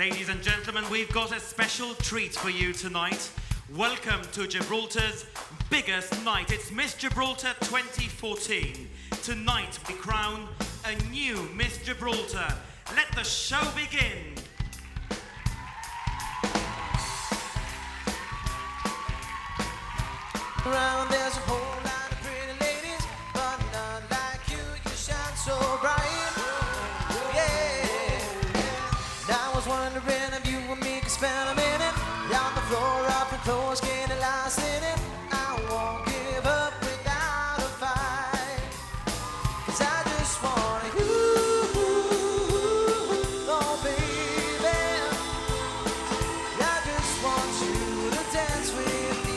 Ladies and gentlemen, we've got a special treat for you tonight. Welcome to Gibraltar's biggest night. It's Miss Gibraltar 2014. Tonight we crown a new Miss Gibraltar. Let the show begin. Around there's a whole lot of pretty ladies, but none like you, you shine so bright. Yeah. And I was wondering if you and me could spend a minute down the floor, up and close, getting lost in it. I won't give up without a fight, 'cause I just want you, oh baby. I just want you to dance with me.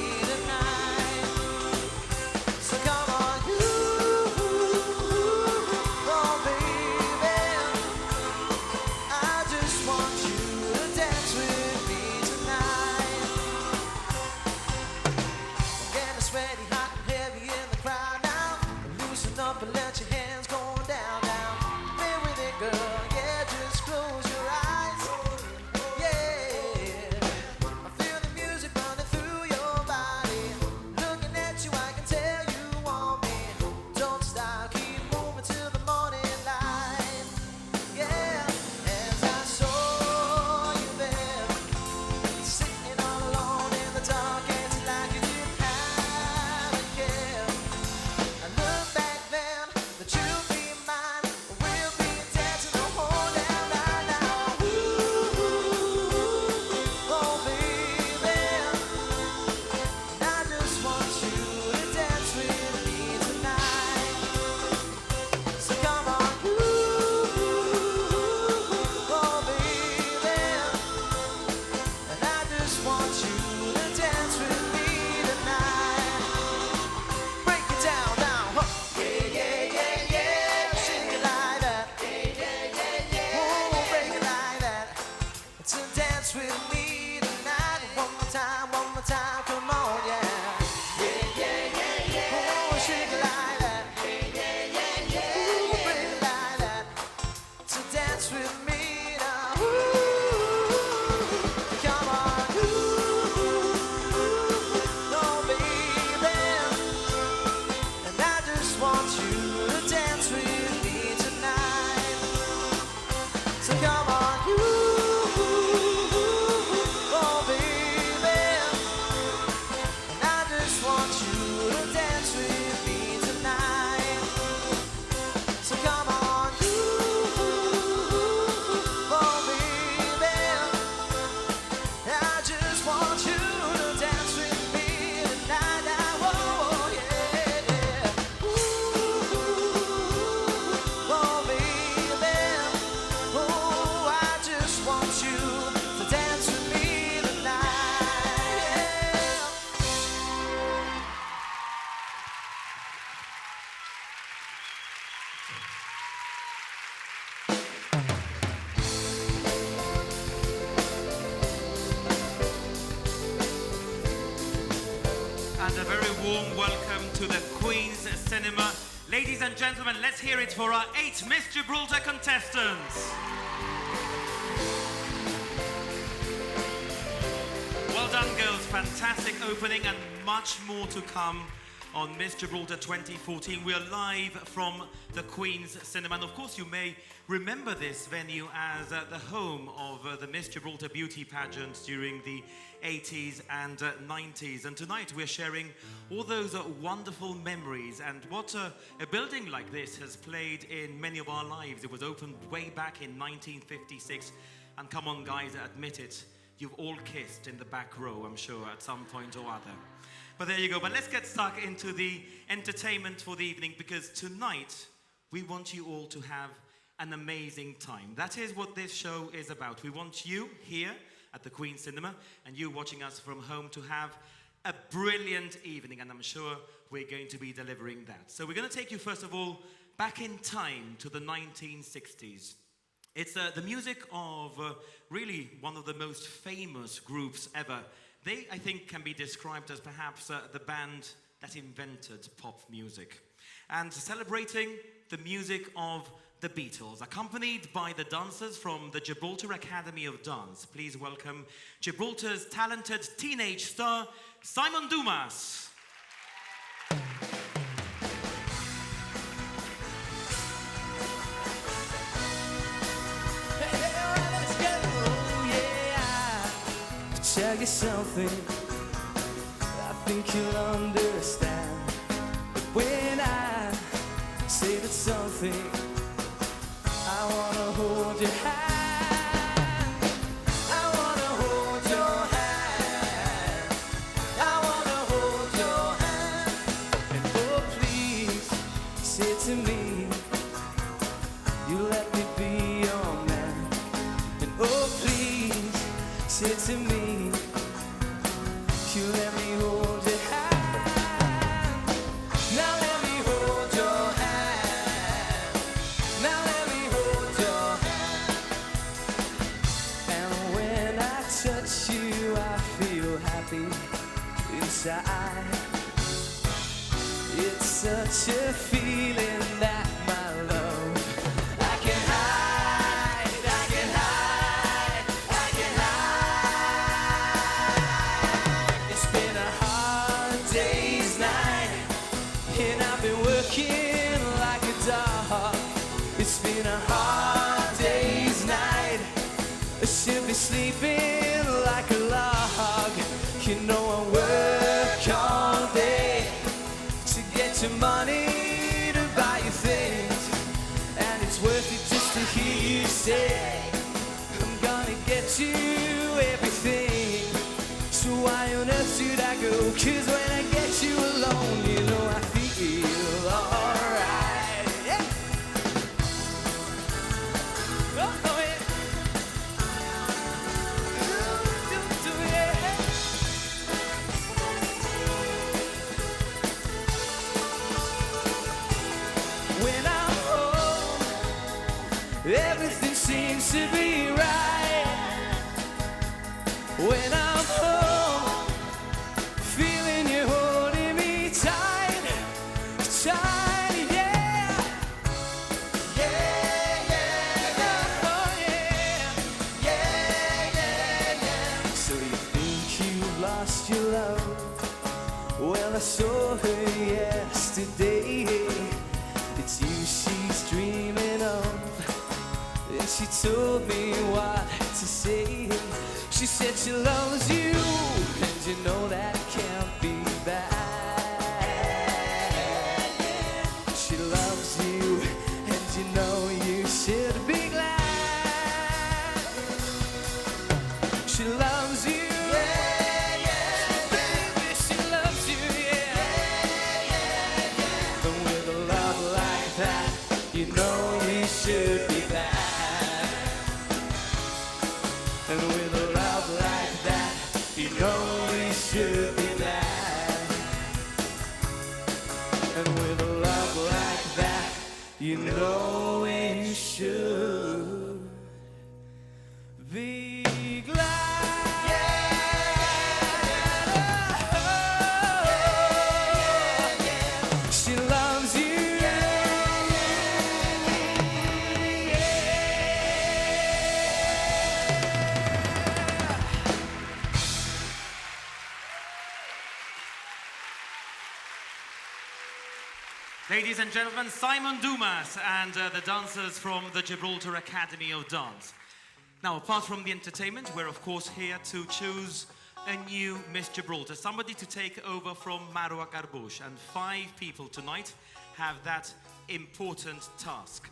But let your hands go down, down. Play with it, girl. Yeah, just close your eyes. Yeah, I feel the music running through your body. Looking at you, I can tell you want me. Don't stop, keep moving till the morning light. Yeah, as I saw you there, sitting all alone in the dark, it's like you didn't have a care. I look back. That you'll be mine, we'll be dancing the whole damn night now. Ooh, oh baby, and I just want you to dance with me tonight. So come on, ooh, oh baby, and I just want you to dance with me tonight. Break it down now, huh? So dance with me tonight. One more time, come on, yeah. Yeah, yeah, yeah, yeah. Oh, shake it like that. Yeah, yeah, yeah, yeah. Ooh, break it like that. So dance with me now. Ooh, come on, ooh, oh baby. And I just want you to dance with me tonight. So come on, you. And a very warm welcome to the Queen's Cinema. Ladies and gentlemen, let's hear it for our 8 Miss Gibraltar contestants. Well done, girls. Fantastic opening and much more to come on Miss Gibraltar 2014. We are live from the Queen's Cinema. And of course, you may remember this venue as the home of the Miss Gibraltar beauty pageants during the 80s and 90s. And tonight we're sharing all those wonderful memories and what a building like this has played in many of our lives. It was opened way back in 1956. And come on, guys, admit it. You've all kissed in the back row, I'm sure, at some point or other. But there you go. But let's get stuck into the entertainment for the evening, because tonight we want you all to have an amazing time. That is what this show is about. We want you here at the Queen's Cinema and you watching us from home to have a brilliant evening, and I'm sure we're going to be delivering that. So we're going to take you first of all back in time to the 1960s. It's the music of really one of the most famous groups ever. They, I think, can be described as perhaps the band that invented pop music. And celebrating the music of the Beatles, accompanied by the dancers from the Gibraltar Academy of Dance. Please welcome Gibraltar's talented teenage star, Simon Dumas. Tell you something, I think you'll understand. But when I say that something, I wanna hold your hand. I wanna hold your hand. I wanna hold your hand. And oh please, say to me, you let me be your man. And oh please, say to me, you let me hold your hand. Now let me hold your hand. Now let me hold your hand. And when I touch you, I feel happy inside. It's such a feeling that my love I can hide, I can hide, I can hide. It's been a hard day's night, and I've been working like a dog. It's been a hard day's night, I should be sleeping like a log. You know I work all day to get your money to buy you things, and it's worth it just to hear you say, I'm gonna get you everything. So why on earth should I go? 'Cause when I get you alone, you know I feel alright. Yeah. Oh, yeah. Yeah. When I'm home, everything seems to be right. When I'm home, feeling you holding me tight, tight, yeah. Yeah, yeah, oh yeah. Yeah, yeah, yeah. So you think you've lost your love? Well, I saw her yesterday. It's you she's dreaming of, and she told me what to say. She said she loves you, and you know that can't be bad. She loves you, and you know you should be glad. She loves you, yeah, yeah, baby, she loves you, yeah, yeah, yeah. And with a love like that, you know you should be glad. And with a love like that, you know we should be glad. And with a love like that, you know we should be glad. Yeah. She loves you. Ladies and gentlemen, Simon Dumas and the dancers from the Gibraltar Academy of Dance. Now, apart from the entertainment, we're of course here to choose a new Miss Gibraltar, somebody to take over from Marwa Garbush, and 5 people tonight have that important task.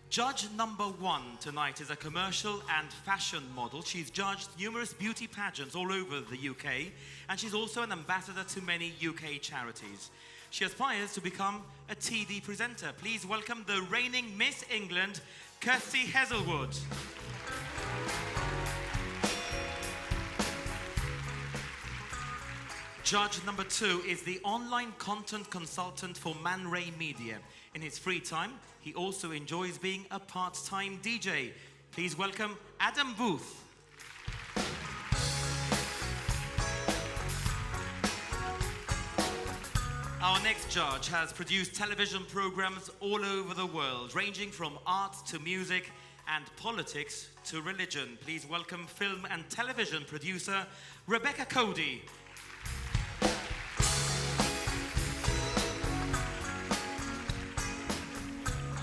Judge number 1 tonight is a commercial and fashion model. She's judged numerous beauty pageants all over the UK, and she's also an ambassador to many UK charities. She aspires to become a TV presenter. Please welcome the reigning Miss England, Kirsty Hazelwood. Judge number 2 is the online content consultant for Man Ray Media. In his free time, he also enjoys being a part-time DJ. Please welcome Adam Booth. Our next judge has produced television programs all over the world, ranging from art to music and politics to religion. Please welcome film and television producer Rebecca Cody.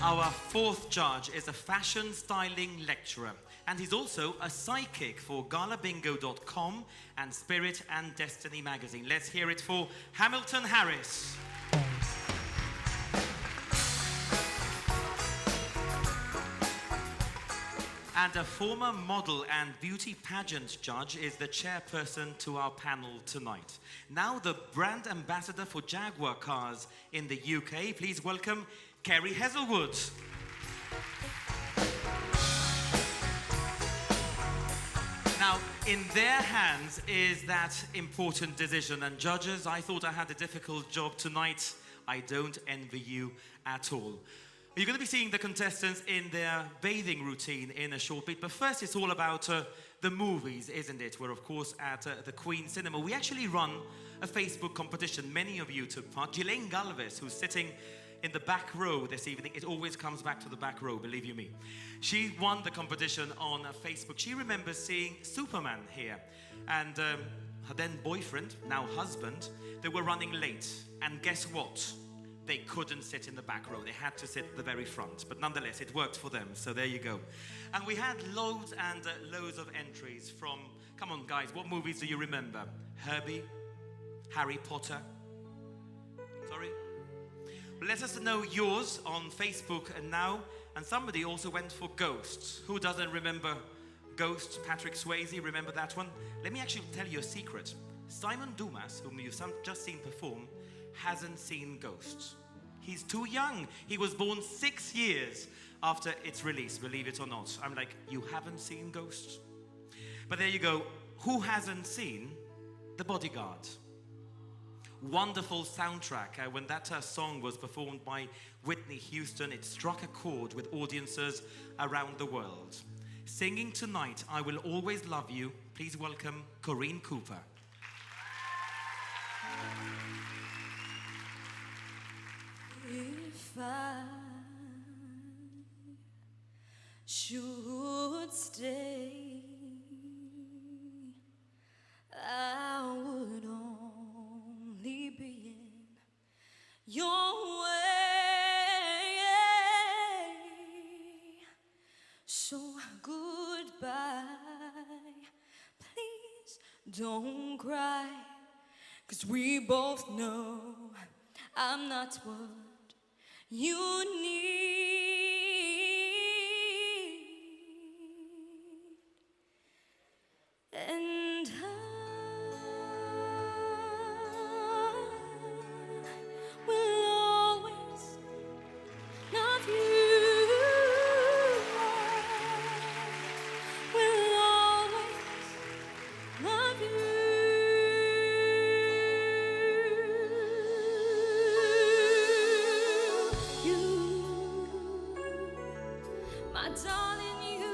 Our fourth judge is a fashion styling lecturer, and he's also a psychic for galabingo.com and Spirit and Destiny magazine. Let's hear it for Hamilton Harris. And a former model and beauty pageant judge is the chairperson to our panel tonight. Now the brand ambassador for Jaguar cars in the UK. Please welcome Kerry Hazelwood. Now, in their hands is that important decision. And judges, I thought I had a difficult job tonight. I don't envy you at all. You're going to be seeing the contestants in their bathing routine in a short bit. But first, it's all about the movies, isn't it? We're, of course, at the Queen Cinema. We actually run a Facebook competition. Many of you took part. Ghislaine Galvez, who's sitting in the back row this evening. It always comes back to the back row, believe you me. She won the competition on Facebook. She remembers seeing Superman here. And her then boyfriend, now husband, they were running late. And guess what? They couldn't sit in the back row. They had to sit at the very front. But nonetheless, it worked for them. So there you go. And we had loads and loads of entries from, come on guys, what movies do you remember? Herbie? Harry Potter? Sorry? Let us know yours on Facebook and now. And somebody also went for Ghosts. Who doesn't remember Ghosts? Patrick Swayze, remember that one? Let me actually tell you a secret. Simon Dumas, whom you've just seen perform, hasn't seen Ghosts. He's too young. He was born 6 years after its release, believe it or not. I'm like, you haven't seen Ghosts? But there you go. Who hasn't seen The Bodyguard? Wonderful soundtrack. When that song was performed by Whitney Houston, it struck a chord with audiences around the world. Singing tonight, I Will Always Love You, please welcome Corinne Cooper. If I should stay, I would only be in your way. So goodbye, please don't cry, 'cause we both know I'm not what you need. And I will always love you. I will always love you. My darling, you.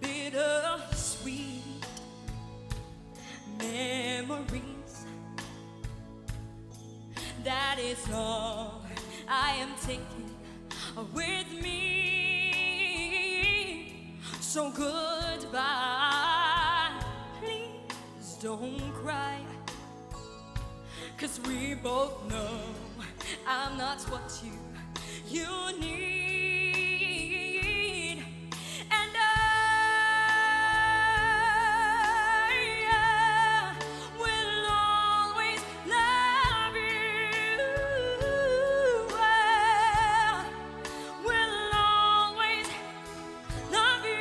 Bitter sweet memories. That is all I am taking with me. So goodbye, please don't cry, 'cause we both know I'm not what you need. And I will always love you. I will always love you.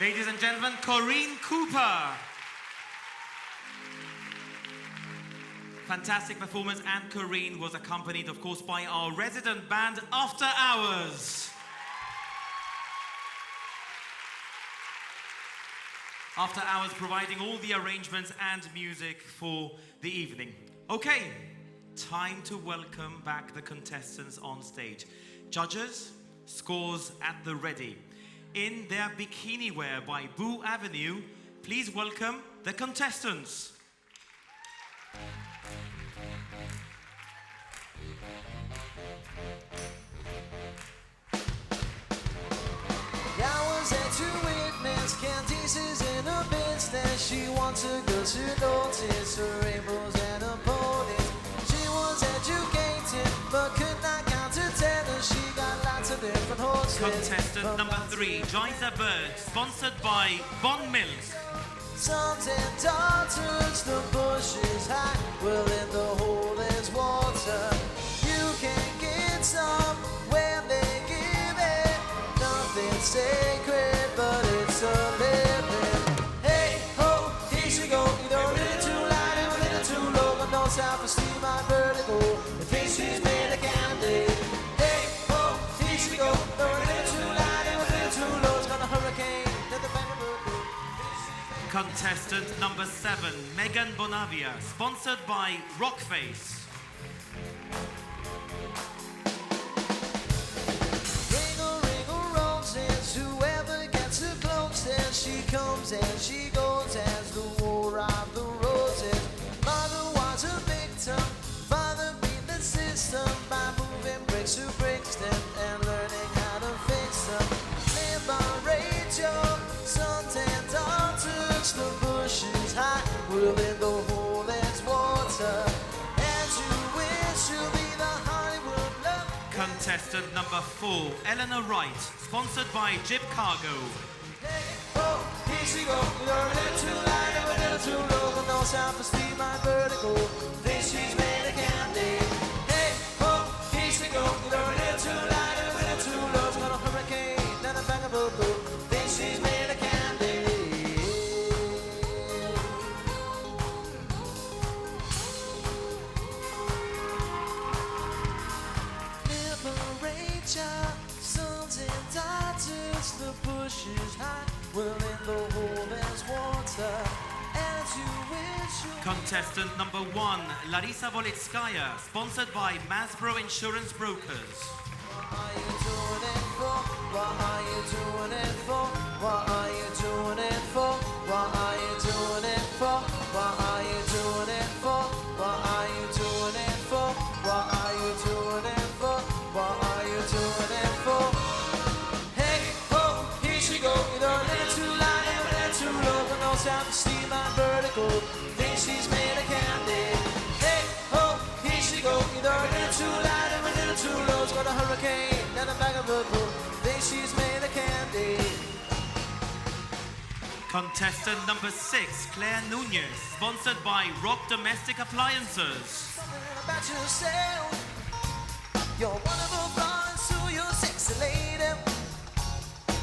Ladies and gentlemen, Corinne Cooper. Fantastic performance, and Corinne was accompanied, of course, by our resident band, After Hours. After Hours providing all the arrangements and music for the evening. Okay, time to welcome back the contestants on stage. Judges, scores at the ready. In their bikini wear by Boo Avenue, please welcome the contestants. I was there to witness Candice's inner business. She wants a girl to notice her rainbows and her ponies. She was educated but could not count to 10, and she got lots of different horses. Contestant number 3, joins a bird, sponsored by Bon Mills. Sons and daughters, the bush is high, well in the hole there's water. You can get some when they give it. Nothing's sacred, but it's a living. Hey ho, here she go. Either a little too light or a little too low, but no self-esteem, my vertigo. The face she's made of candy. Hey ho, here she go. Either a little too light or a little too low, it's got a hurricane. Let the band Contestant number 7, Megan Bonavia, sponsored by Rockface. Whoever gets her close, then she comes and she goes as the war of the roses. Mother was a victim, father beat the system by moving bricks to Brixton and learning how to fix them. Liberate your sons and daughters, the bush is high, well in the hole there's water. And you wish you'll be the Hollywood love. Contestant number 4, Eleanor Wright, sponsored by Jib Cargo. Oh, here she go. You're a little too light and a little too low, but no self-esteem, my vertigo. Think she's made of candy. Hey, oh, here she go. You're a little too light and a little too low, it's got a hurricane and a bag of boo. Think she's made of candy. Liberate your sons and daughters, the bush is high, well in the hole there's water, and you wish you... Contestant number 1, Larisa Volitskaya, sponsored by Masbro Insurance Brokers. What are you doing it for? What are you doing it for? What are you doing it for? What are you doing it for? What are you doing it for? What are you doing it for? What are you doing it for? What are you doing it for? Hey, ho, here she go. Either a little too light and a little too low, but no self-esteem, my vertigo. Think she's made of candy. Hey, ho, here she go. Either a little too light and a little too low, it's got a hurricane and a bag of boo. Think she's made of candy. Contestant number 6, Claire Nunez, sponsored by Rock Domestic Appliances. Something about yourself. You're wonderful, blonde, so you're a sexy lady.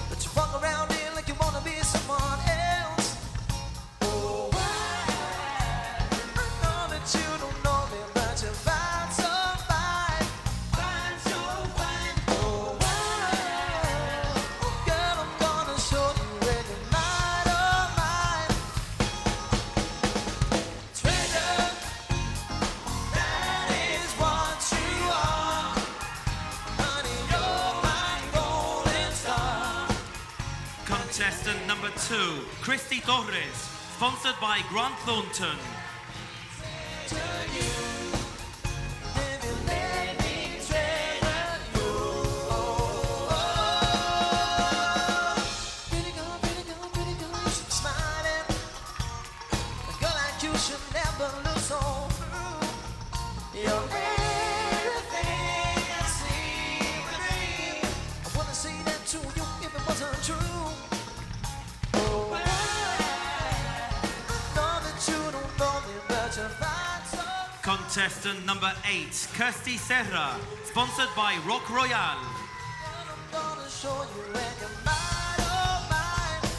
But you walk around here like you wanna be someone else. Oh, I know that you don't know me, but you find so fine. Find so fine. Oh, girl, I'm gonna show you when you're mine, oh mine. Treasure, that is what you are. Honey, you're my golden star. Contestant number 2, Christy Torres, sponsored by Grant Thornton. To you, if you let me treasure you. Pretty girl, pretty girl, pretty girl, you should be smiling. A girl like you should never look so blue. You're everything I see with me. I wouldn't say that to you if it wasn't true. Oh, I know that you don't know me, but you find so. Contestant number 8, Kirsty Serra, sponsored by Rock Royale. I'm gonna show you when you're mine, oh mine.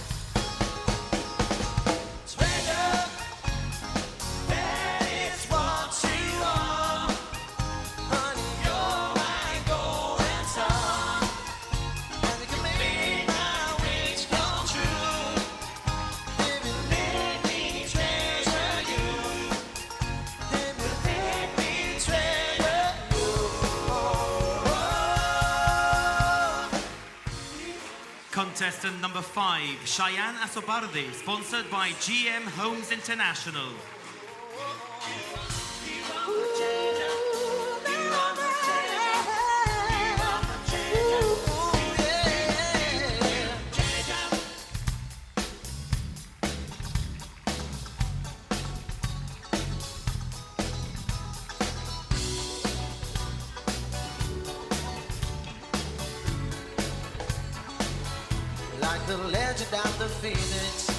Contestant number 5, Shyanne Azzopardi, sponsored by GM Homes International. Like the legend of the phoenix,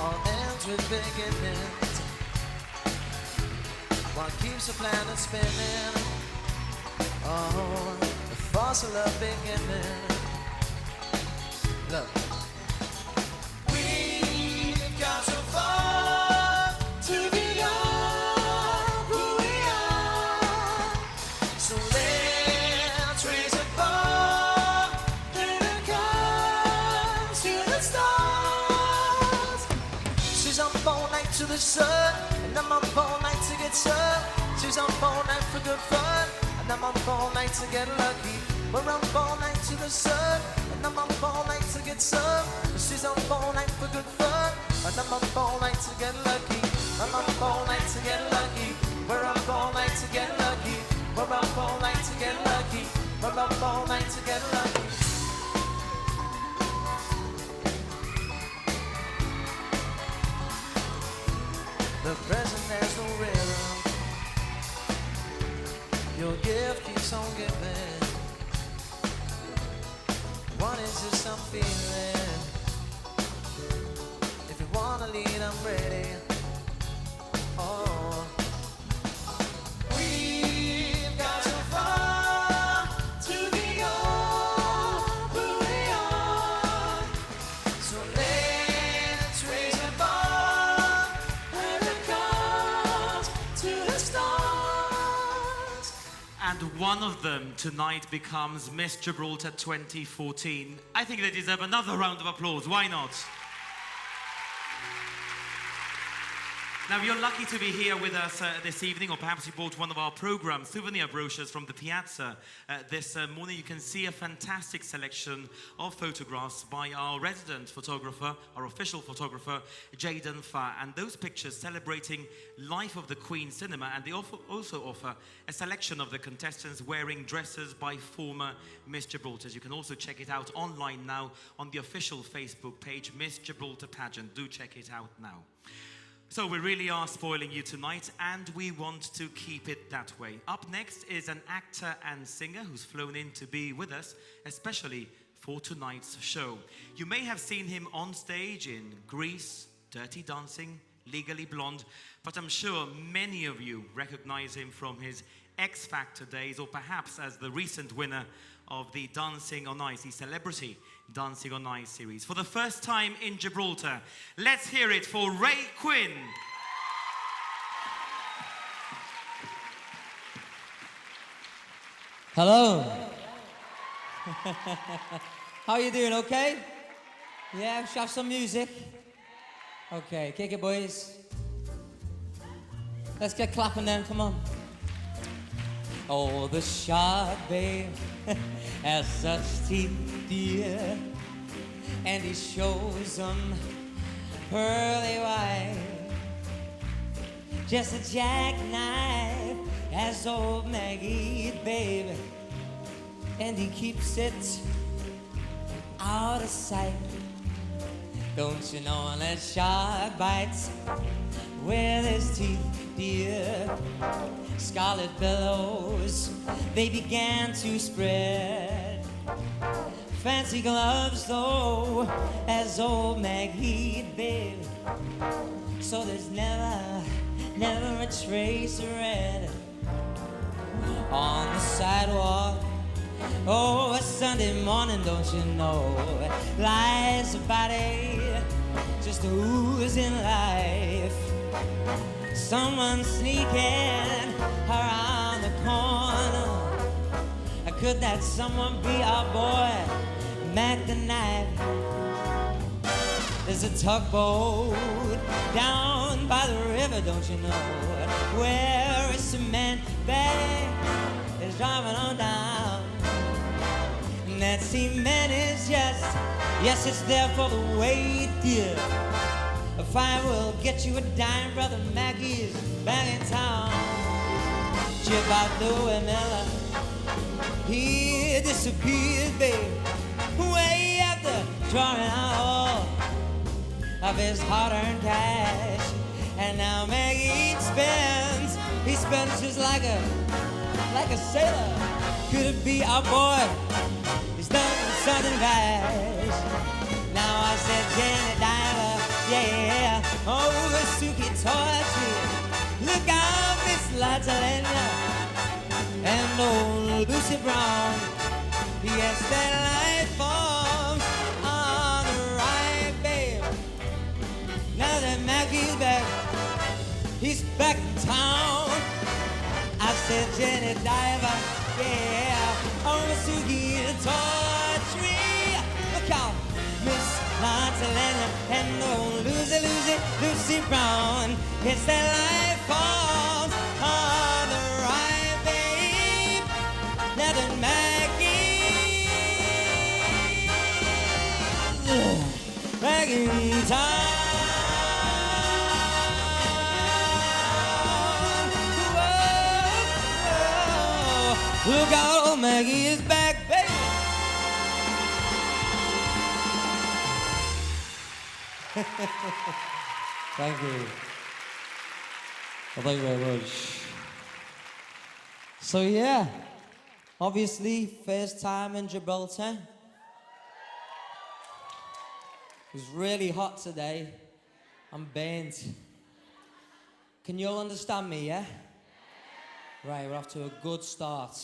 all ends with beginnings. What keeps the planet spinning? Oh, the fossil of beginning. Look, we've got so far to beyond who we are. So let's raise a bar. She's up all night to the sun, and I'm up all night to get sun. She's up all night for good fun, and I'm up all night to get lucky. We're up all night to the sun, and I'm up all night to get sun. She's up all night for good fun, and I'm up all night to get lucky. I'm up all night to get lucky. We're up all night to get lucky. We're up all night to get lucky. We're up all night to get lucky. The present has no rhythm. Your gift keeps on giving. What is this I'm feeling? If you wanna lead, I'm ready. Oh, we've got so far to beyond who we are. So let's raise a bar. And one of them tonight becomes Miss Gibraltar 2014. I think they deserve another round of applause. Why not? Now, you're lucky to be here with us this evening, or perhaps you bought one of our program souvenir brochures from the Piazza this morning. You can see a fantastic selection of photographs by our resident photographer, our official photographer, Jaden Farr. And those pictures celebrating life of the Queen cinema. And they also offer a selection of the contestants wearing dresses by former Miss Gibraltar. You can also check it out online now on the official Facebook page, Miss Gibraltar Pageant. Do check it out now. So we really are spoiling you tonight, and we want to keep it that way. Up next is an actor and singer who's flown in to be with us, especially for tonight's show. You may have seen him on stage in Grease, Dirty Dancing, Legally Blonde, but I'm sure many of you recognize him from his X Factor days, or perhaps as the recent winner of the Dancing on Ice, the Celebrity Dancing on Ice series. For the first time in Gibraltar, let's hear it for Ray Quinn. Hello. How you doing, okay? Yeah, should have some music? Okay, kick it, boys. Let's get clapping then, come on. Oh, the shark, babe, has such teeth, dear, and he shows them pearly white. Just a jackknife as old Maggie, baby, and he keeps it out of sight. Don't you know that shark bites with his teeth, dear? Scarlet billows, they began to spread. Fancy gloves, though, as old Maggie, babe. So there's never a trace of red on the sidewalk. Oh, a Sunday morning, don't you know, lies a body just oozing life. Someone sneaking around the corner. Could that someone be our boy, Mac the Knife? There's a tugboat down by the river, don't you know, where a cement bag is driving on down. And that that cement is just, yes, it's there for the weight, dear. If I will get you a dime, brother Maggie's back in town. Gibraltar and Miller, he disappeared, babe, way after drawing out all of his hard-earned cash. And now Maggie spends, he spends just like a sailor. Could it be our boy? He's done something rash. Now I said Janet Diver, yeah, oh, Suki Torture. Look out, Miss Latalena, and old Lucy Brown. Yes, that light forms on the right, babe. Now that Maggie's back, he's back in town. I said Jenny Diver, yeah, oh, Suki Torture. Look out, Miss Latalena, and old Lucy Brown. It's that light forms on the right, babe. Now that Maggie's back in town. Whoa, look out, old Maggie is back, baby. Thank you. Well, thank you very much. So yeah, obviously first time in Gibraltar. It was really hot today. I'm burnt. Can you all understand me, yeah? Right, we're off to a good start.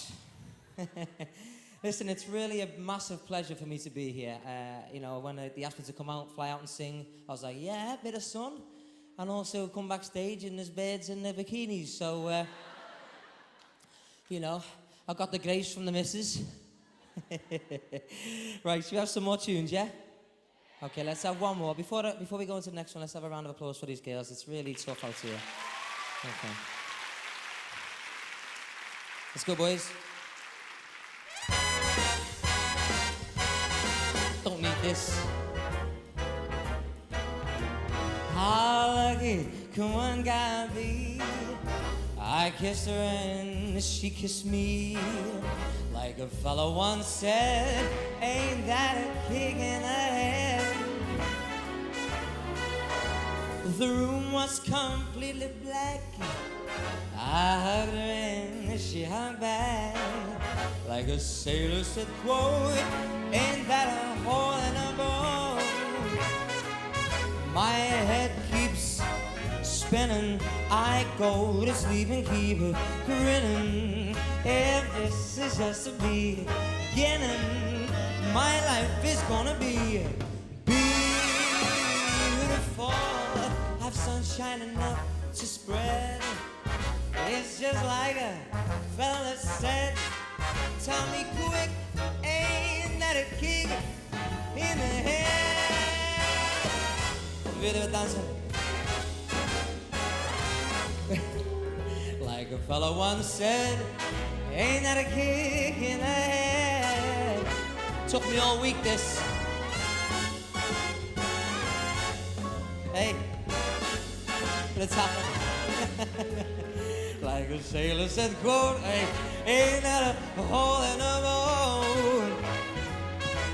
Listen, it's really a massive pleasure for me to be here. You know, when they asked me to come out, fly out and sing, I was like, yeah, a bit of sun. And also come backstage and there's birds in their bikinis. So, you know, I got the grace from the missus. Right, should we have some more tunes, yeah? Okay, let's have one more. Before we go into the next one, let's have a round of applause for these girls. It's really tough out here. Okay. Let's go, boys. Don't need this. How lucky can one guy be? I kissed her and she kissed me. Like a fellow once said, ain't that a kick in the head? The room was completely black. I hugged her and she hugged back. Like a sailor said, quote, ain't that a hole in a boat? My head keeps spinning. I go to sleep and keep it grinning. If this is just a beginning, my life is gonna be beautiful. Have sunshine enough to spread. It's just like a fella said. Tell me quick, ain't that a kick in the head? Video dancing. Like a fella once said, ain't that a kick in the head? Took me all week this. Hey, but it's happening. Like a sailor said, quote, hey, ain't that a hole in the boat?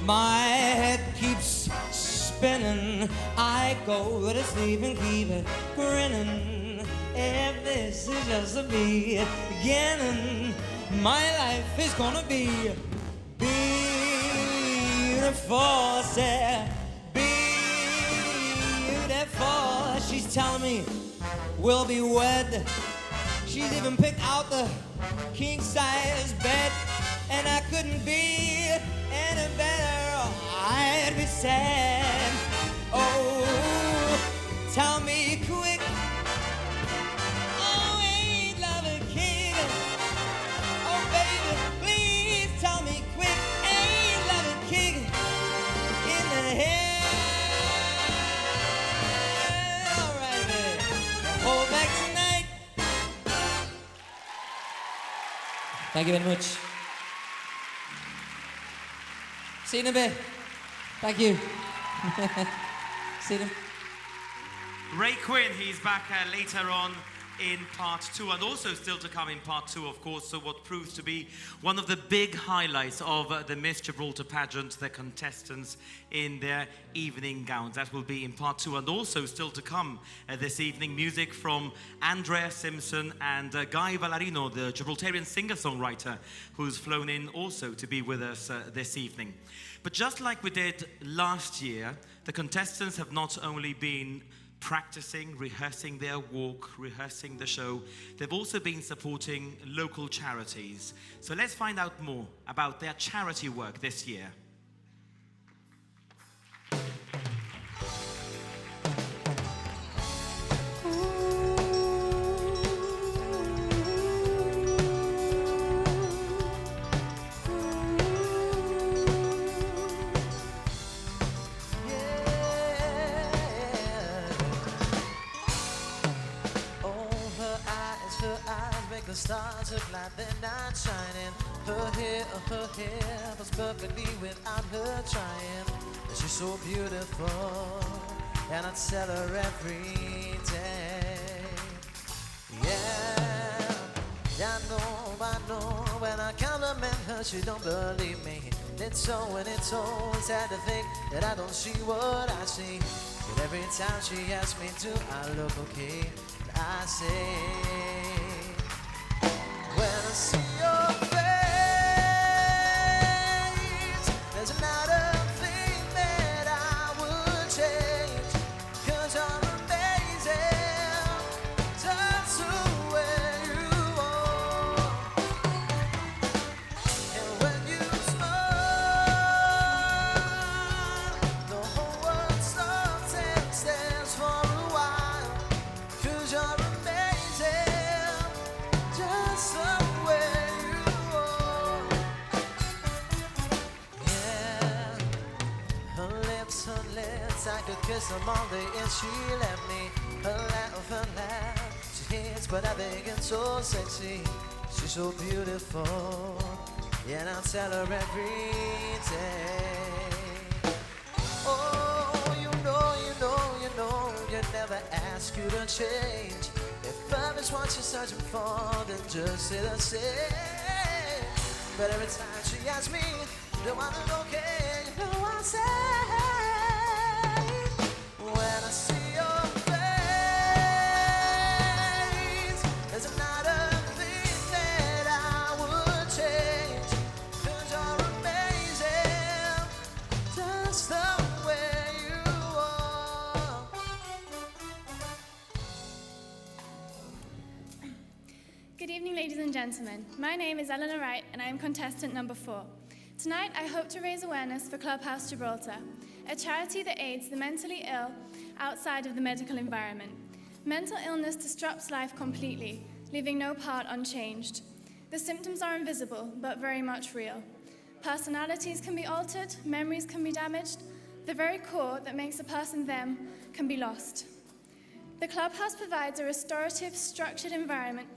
My head keeps spinning. I go to sleep and keep it grinning. If this is just a beginning, my life is gonna be beautiful. I said, beautiful. She's telling me we'll be wed. She's even picked out the king-size bed, and I couldn't be any better. I'd be sad. Oh, tell me quick. Oh, ain't love a king? Oh, baby, please tell me quick. Ain't love a king in the head? All right, baby. Hold back tonight. Thank you very much. See you in a bit. Thank you. See you. Ray Quinn, he's back later on in part 2, and also still to come in part 2, of course. So what proves to be one of the big highlights of the Miss Gibraltar pageant, the contestants in their evening gowns. That will be in part 2, and also still to come this evening, music from Andrea Simpson and Guy Vallarino, the Gibraltarian singer-songwriter, who's flown in also to be with us this evening. But just like we did last year, the contestants have not only been practicing, rehearsing their walk, rehearsing the show, they've also been supporting local charities. So let's find out more about their charity work this year. The stars look like they're not shining. Her hair was perfectly without her trying. She's so beautiful, and I tell her every day. Yeah, I know. When I compliment her, she don't believe me. It's so and it's so sad to think that I don't see what I see. But every time she asks me, do I look okay? I say, when I see your face, there's not a thing that I would change. 'Cause you're amazing, just the way you are. And when you smile, the whole world stops and stands for a while. 'Cause you're amazing, just the way you are. Yeah, her lips, I could kiss them all day and she let me. Her laugh, she hits, but I think it's so sexy. She's so beautiful, yeah, and I'll tell her every day. Oh, you know, you never ask you to change. If love is what you're searching for, then just say the same. But every time she asks me, do I look okay? You know I say, when I see your face, there's not a thing that I would change. 'Cause you're amazing, just the way you are. Good evening, ladies and gentlemen. My name is Eleanor Wright, and I am contestant number 4. Tonight, I hope to raise awareness for Clubhouse Gibraltar, a charity that aids the mentally ill outside of the medical environment. Mental illness disrupts life completely, leaving no part unchanged. The symptoms are invisible, but very much real. Personalities can be altered, memories can be damaged, the very core that makes a person them can be lost. The Clubhouse provides a restorative, structured environment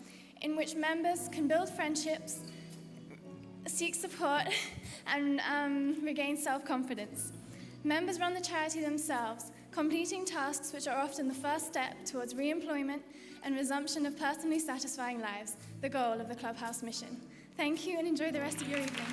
in which members can build friendships, seek support, and regain self-confidence. Members run the charity themselves, completing tasks which are often the first step towards re-employment and resumption of personally satisfying lives, the goal of the Clubhouse mission. Thank you and enjoy the rest of your evening.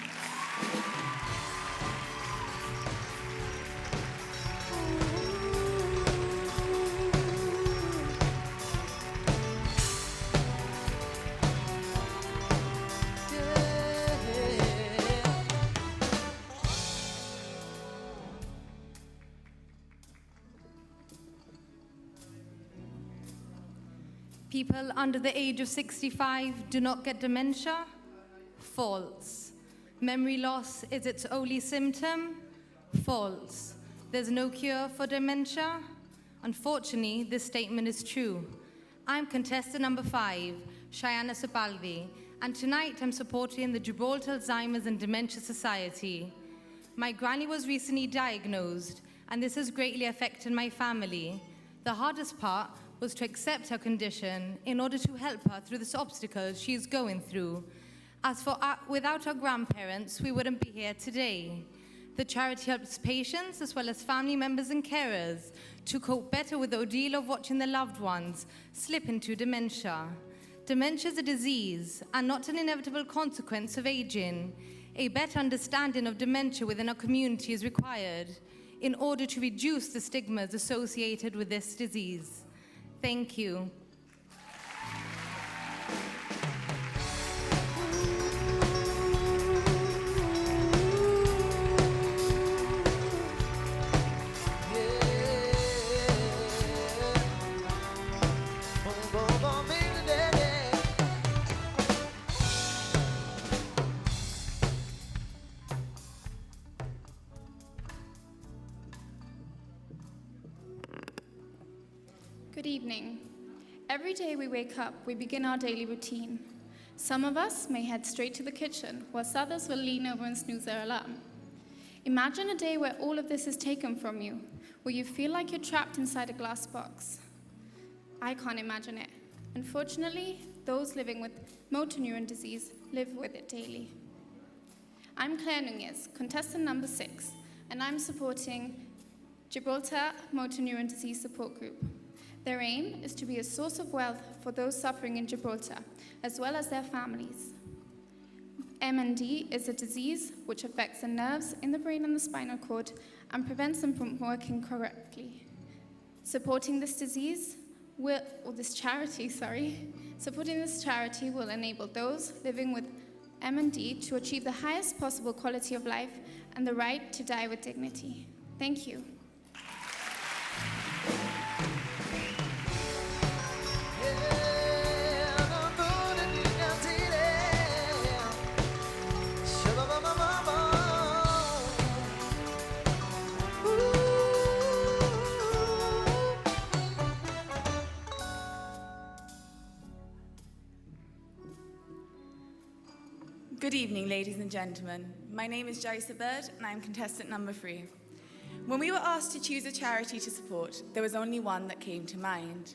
People under the age of 65 do not get dementia? False. Memory loss is its only symptom? False. There's no cure for dementia? Unfortunately, this statement is true. I'm contestant number 5, Shyanne Azzopardi, and tonight I'm supporting the Gibraltar Alzheimer's and Dementia Society. My granny was recently diagnosed, and this has greatly affected my family. The hardest part was to accept her condition in order to help her through this obstacle she is going through. As for without our grandparents, we wouldn't be here today. The charity helps patients as well as family members and carers to cope better with the ordeal of watching their loved ones slip into dementia. Dementia is a disease and not an inevitable consequence of aging. A better understanding of dementia within our community is required in order to reduce the stigmas associated with this disease. Thank you. Good evening. Every day we wake up, we begin our daily routine. Some of us may head straight to the kitchen, whilst others will lean over and snooze their alarm. Imagine a day where all of this is taken from you, where you feel like you're trapped inside a glass box. I can't imagine it. Unfortunately, those living with motor neuron disease live with it daily. I'm Claire Nunez, contestant number 6, and I'm supporting Gibraltar Motor Neuron Disease Support Group. Their aim is to be a source of wealth for those suffering in Gibraltar, as well as their families. MND is a disease which affects the nerves in the brain and the spinal cord and prevents them from working correctly. Supporting this charity will enable those living with MND to achieve the highest possible quality of life and the right to die with dignity. Thank you. Good evening, ladies and gentlemen. My name is Shyanne Azzopardi, and I'm contestant number 3. When we were asked to choose a charity to support, there was only one that came to mind.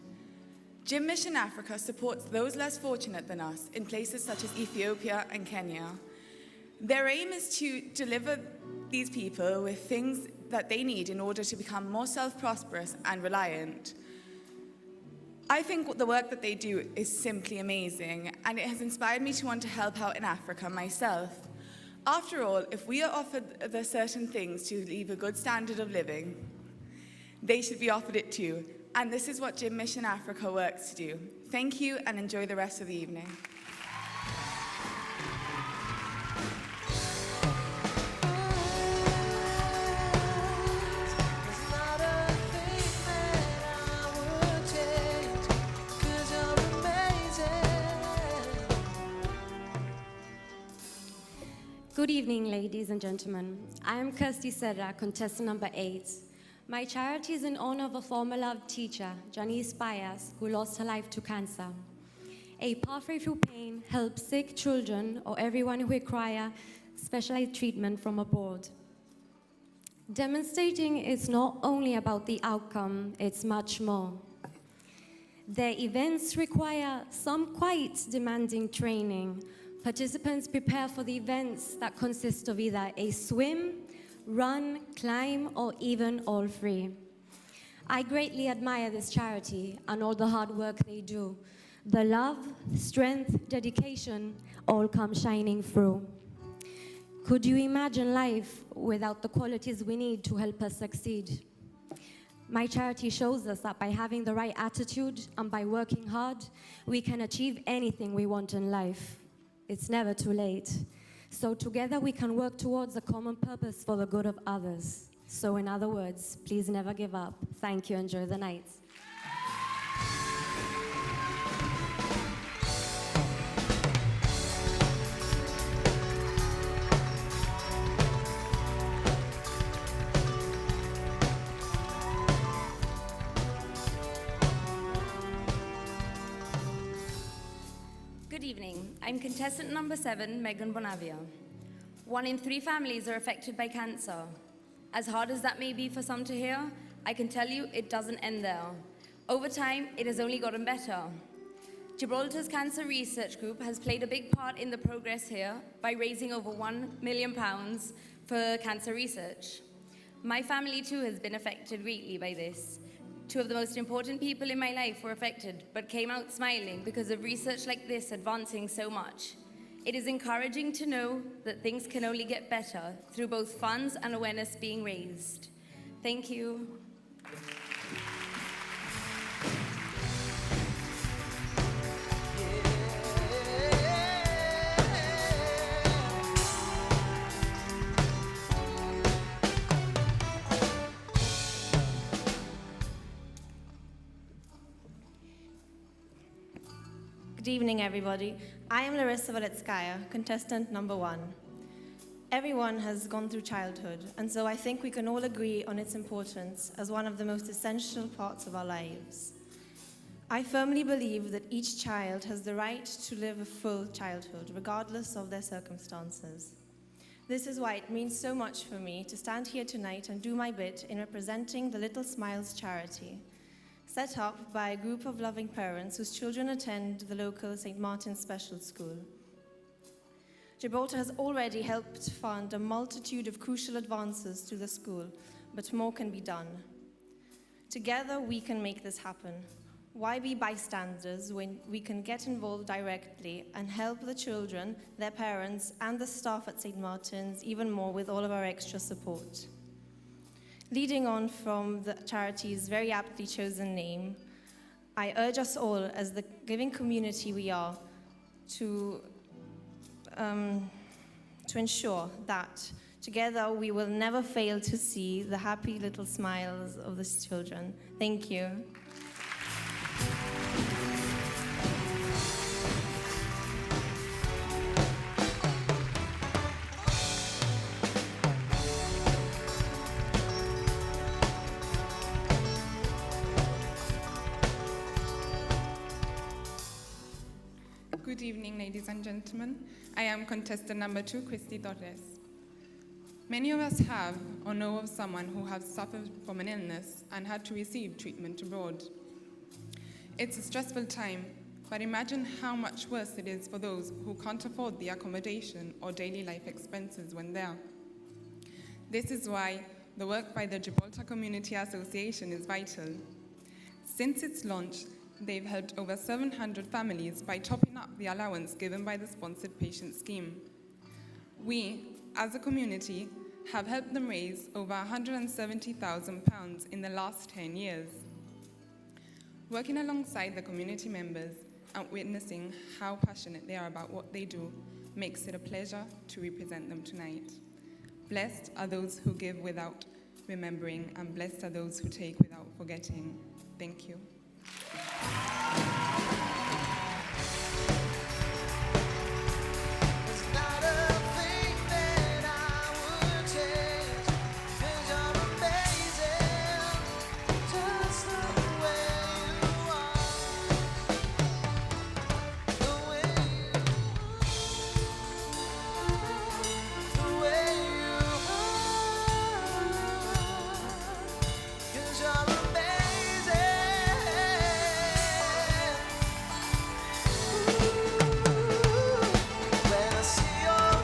Gym Mission Africa supports those less fortunate than us in places such as Ethiopia and Kenya. Their aim is to deliver these people with things that they need in order to become more self-prosperous and reliant. I think the work that they do is simply amazing, and it has inspired me to want to help out in Africa myself. After all, if we are offered the certain things to leave a good standard of living, they should be offered it too. And this is what Gym Mission Africa works to do. Thank you, and enjoy the rest of the evening. Good evening, ladies and gentlemen. I am Kirsty Sedra, contestant number 8. My charity is in honor of a former loved teacher, Janice Bias, who lost her life to cancer. A pathway through pain helps sick children or everyone who require specialized treatment from abroad. Demonstrating is not only about the outcome, it's much more. The events require some quite demanding training. Participants prepare for the events that consist of either a swim, run, climb, or even all three. I greatly admire this charity and all the hard work they do. The love, strength, dedication all come shining through. Could you imagine life without the qualities we need to help us succeed? My charity shows us that by having the right attitude and by working hard, we can achieve anything we want in life. It's never too late. So together we can work towards a common purpose for the good of others. So in other words, please never give up. Thank you, enjoy the night. Good evening. I'm contestant number 7, Megan Bonavia. 1 in 3 families are affected by cancer. As hard as that may be for some to hear, I can tell you it doesn't end there. Over time, it has only gotten better. Gibraltar's Cancer Research Group has played a big part in the progress here by raising over £1 million for cancer research. My family too has been affected greatly by this. Two of the most important people in my life were affected, but came out smiling because of research like this advancing so much. It is encouraging to know that things can only get better through both funds and awareness being raised. Thank you. Good evening, everybody. I am Larissa Valetskaya, contestant number 1. Everyone has gone through childhood, and so I think we can all agree on its importance as one of the most essential parts of our lives. I firmly believe that each child has the right to live a full childhood, regardless of their circumstances. This is why it means so much for me to stand here tonight and do my bit in representing the Little Smiles charity, set up by a group of loving parents whose children attend the local St. Martin's Special School. Gibraltar has already helped fund a multitude of crucial advances to the school, but more can be done. Together, we can make this happen. Why be bystanders when we can get involved directly and help the children, their parents, and the staff at St. Martin's even more with all of our extra support? Leading on from the charity's very aptly chosen name, I urge us all, as the giving community we are, to ensure that together we will never fail to see the happy little smiles of these children. Thank you. Good evening, ladies and gentlemen. I am contestant number 2, Christy Torres. Many of us have or know of someone who has suffered from an illness and had to receive treatment abroad. It's a stressful time, but imagine how much worse it is for those who can't afford the accommodation or daily life expenses when there. This is why the work by the Gibraltar Community Association is vital. Since its launch, they've helped over 700 families by topping up the allowance given by the sponsored patient scheme. We, as a community, have helped them raise over £170,000 in the last 10 years. Working alongside the community members and witnessing how passionate they are about what they do makes it a pleasure to represent them tonight. Blessed are those who give without remembering, and blessed are those who take without forgetting. Thank you. When I see your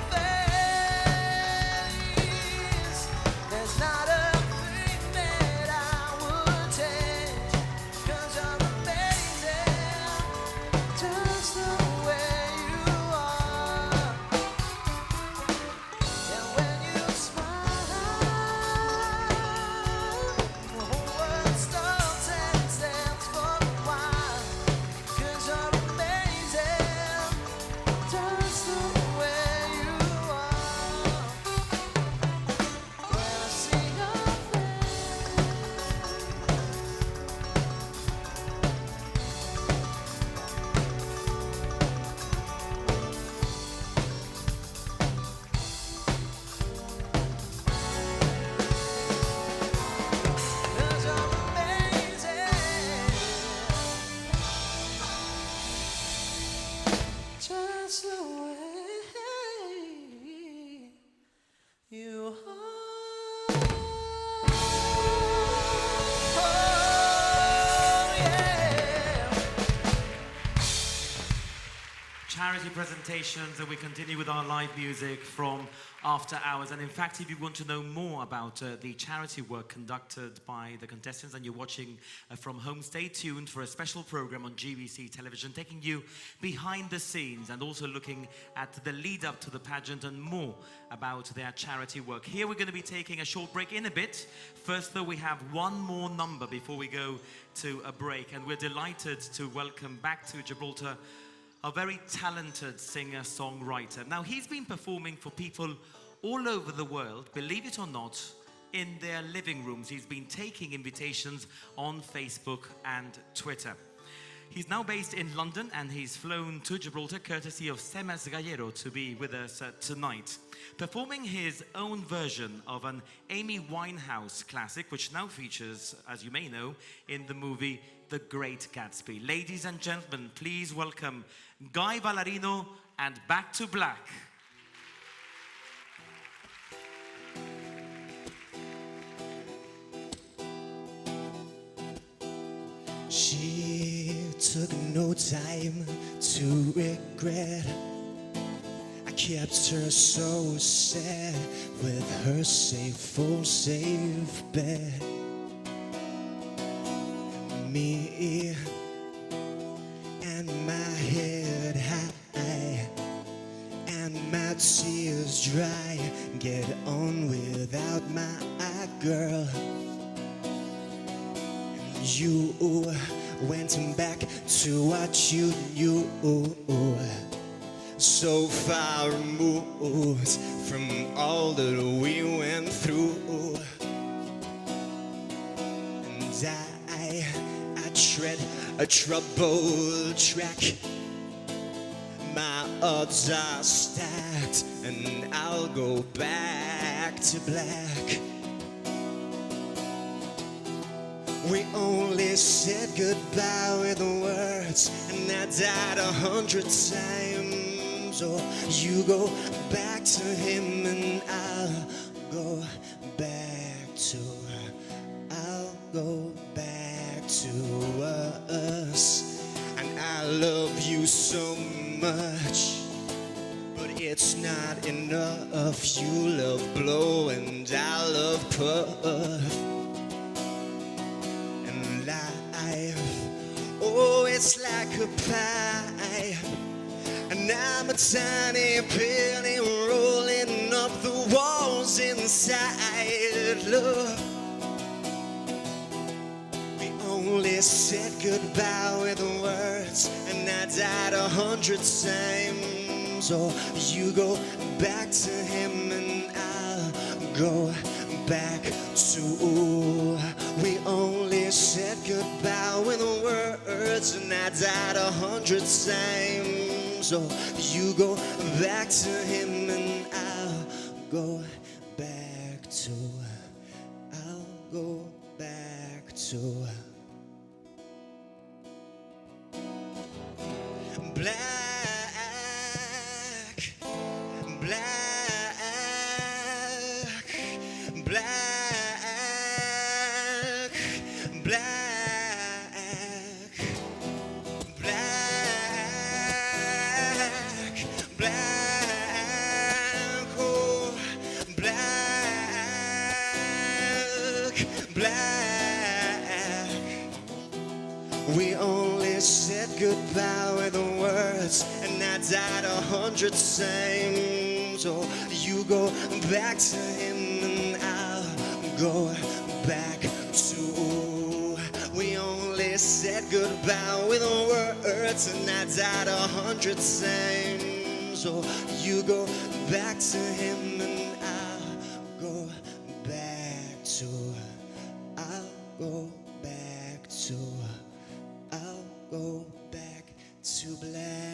charity presentations, and we continue with our live music from After Hours. And in fact, if you want to know more about the charity work conducted by the contestants and you're watching from home, stay tuned for a special program on GBC television taking you behind the scenes and also looking at the lead up to the pageant and more about their charity work. Here we're going to be taking a short break in a bit. First though, we have one more number before we go to a break, and we're delighted to welcome back to Gibraltar a very talented singer-songwriter. Now, he's been performing for people all over the world, believe it or not, in their living rooms. He's been taking invitations on Facebook and Twitter. He's now based in London, and he's flown to Gibraltar courtesy of Semes Gallero to be with us tonight, performing his own version of an Amy Winehouse classic, which now features, as you may know, in the movie The Great Gatsby. Ladies and gentlemen, please welcome Guy Ballarino and Back to Black. She took no time to regret. I kept her so sad with her safe bet. Me and my head high and my tears dry. Get on without my girl. You went back to what you knew, so far removed from all that we went through. And I tread a troubled track. My odds are stacked, and I'll go back to black. We only said goodbye with words, and I died 100 times. Oh, you go back to him, and I'll go back to, I'll go back to us. And I love you so much, but it's not enough. You love blow and I love puff. Oh, it's like a pie, and I'm a tiny penny rolling up the walls inside. Love, we only said goodbye with words, and I died 100 times. Oh, you go back to him, and I'll go back to. We only said goodbye with words, and I died 100 times. Oh, you go back to him, and I'll go back to, I'll go back to black, black, black, black, black, black, oh, black, black. We only said goodbye with words, and I died 100 times. Oh, you go back to him, and I'll go back to. We only said goodbye with words, and I died 100 times. Oh, you go back to him, and I'll go back to. I'll go back to. I'll go back to black.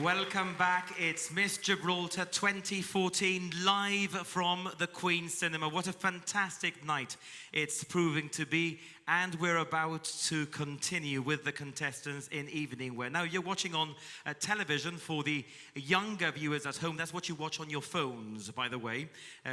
Welcome back. It's Miss Gibraltar 2014 live from the Queen's Cinema. What a fantastic night it's proving to be. And we're about to continue with the contestants in evening wear. Now, you're watching on television. For the younger viewers at home, that's what you watch on your phones, by the way,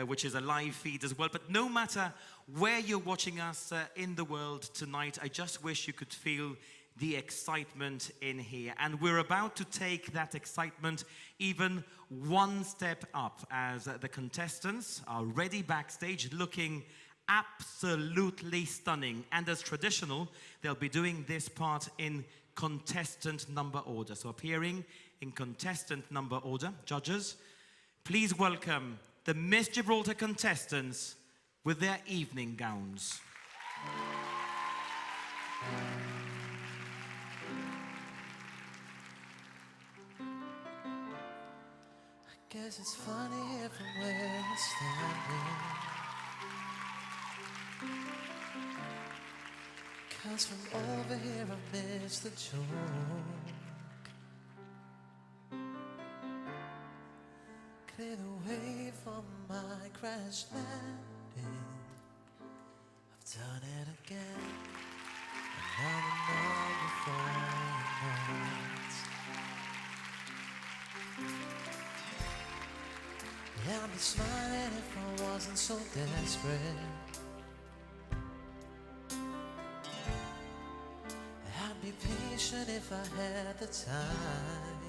which is a live feed as well. But no matter where you're watching us in the world tonight, I just wish you could feel the excitement in here. And we're about to take that excitement even one step up as the contestants are ready backstage, looking absolutely stunning. And as traditional, they'll be doing this part in contestant number order. So appearing in contestant number order, judges, please welcome the Miss Gibraltar contestants with their evening gowns. Guess it's funny here from where you're standing, 'cause from over here I miss the joke. Clear the way for my crash landing. I've done it again, another night before you know it. Yeah, I'd be smiling if I wasn't so desperate. I'd be patient if I had the time.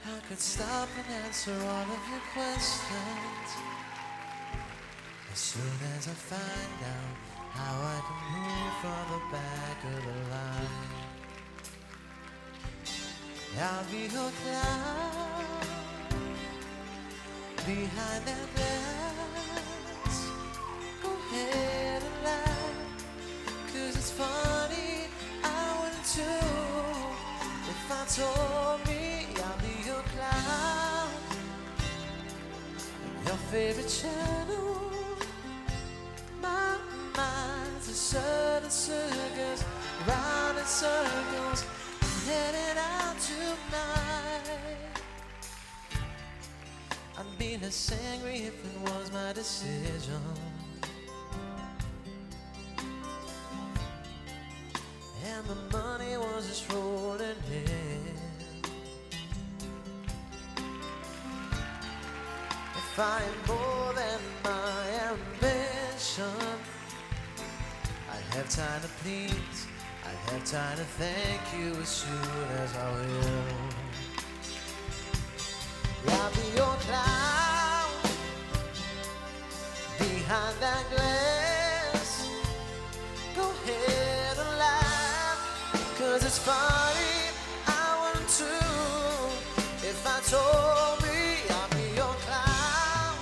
I could stop and answer all of your questions as soon as I find out how I can move from the back of the line. I'll be your clown behind that glass. Go ahead and laugh, 'cause it's funny. I wouldn't too if I told me I'll be your clown, your favorite channel. My mind's a certain circus, round in circles. Headed out tonight. I'd be less angry if it was my decision. And the money was just rolling in. If I had more than my ambition, I'd have time to please. I have time to thank you as soon as I will. I'll be your clown behind that glass. Go ahead and laugh, 'cause it's funny. I wouldn't too if I told me I'll be your clown,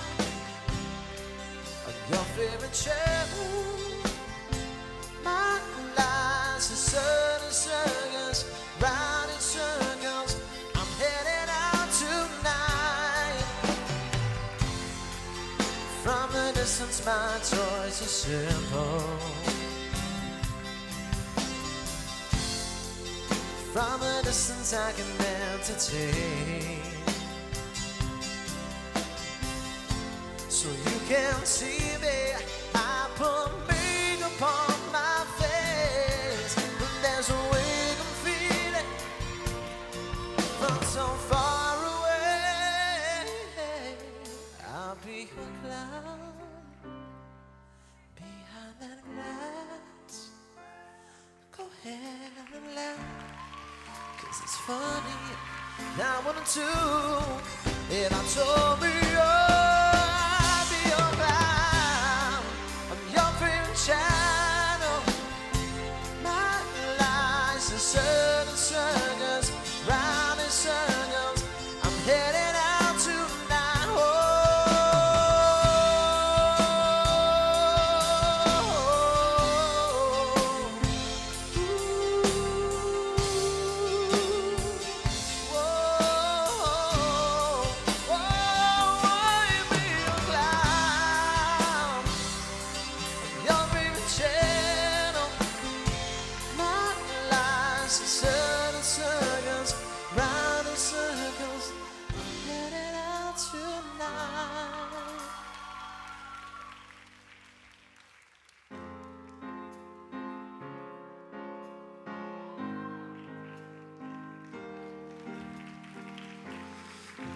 your favorite channel. My life's a certain circus, round in circles. I'm headed out tonight. From the distance, my choice is simple. From a distance, I can entertain, so you can see me. I put makeup on my face, but there's a way I'm feeling from so far away. I'll be your clown behind that glass. Go ahead and laugh, 'cause it's funny. I wouldn't too if I told me, oh, I'd be your clown. I'm your favorite channel. My life's a certain circus, round in circles. I'm headed out tonight.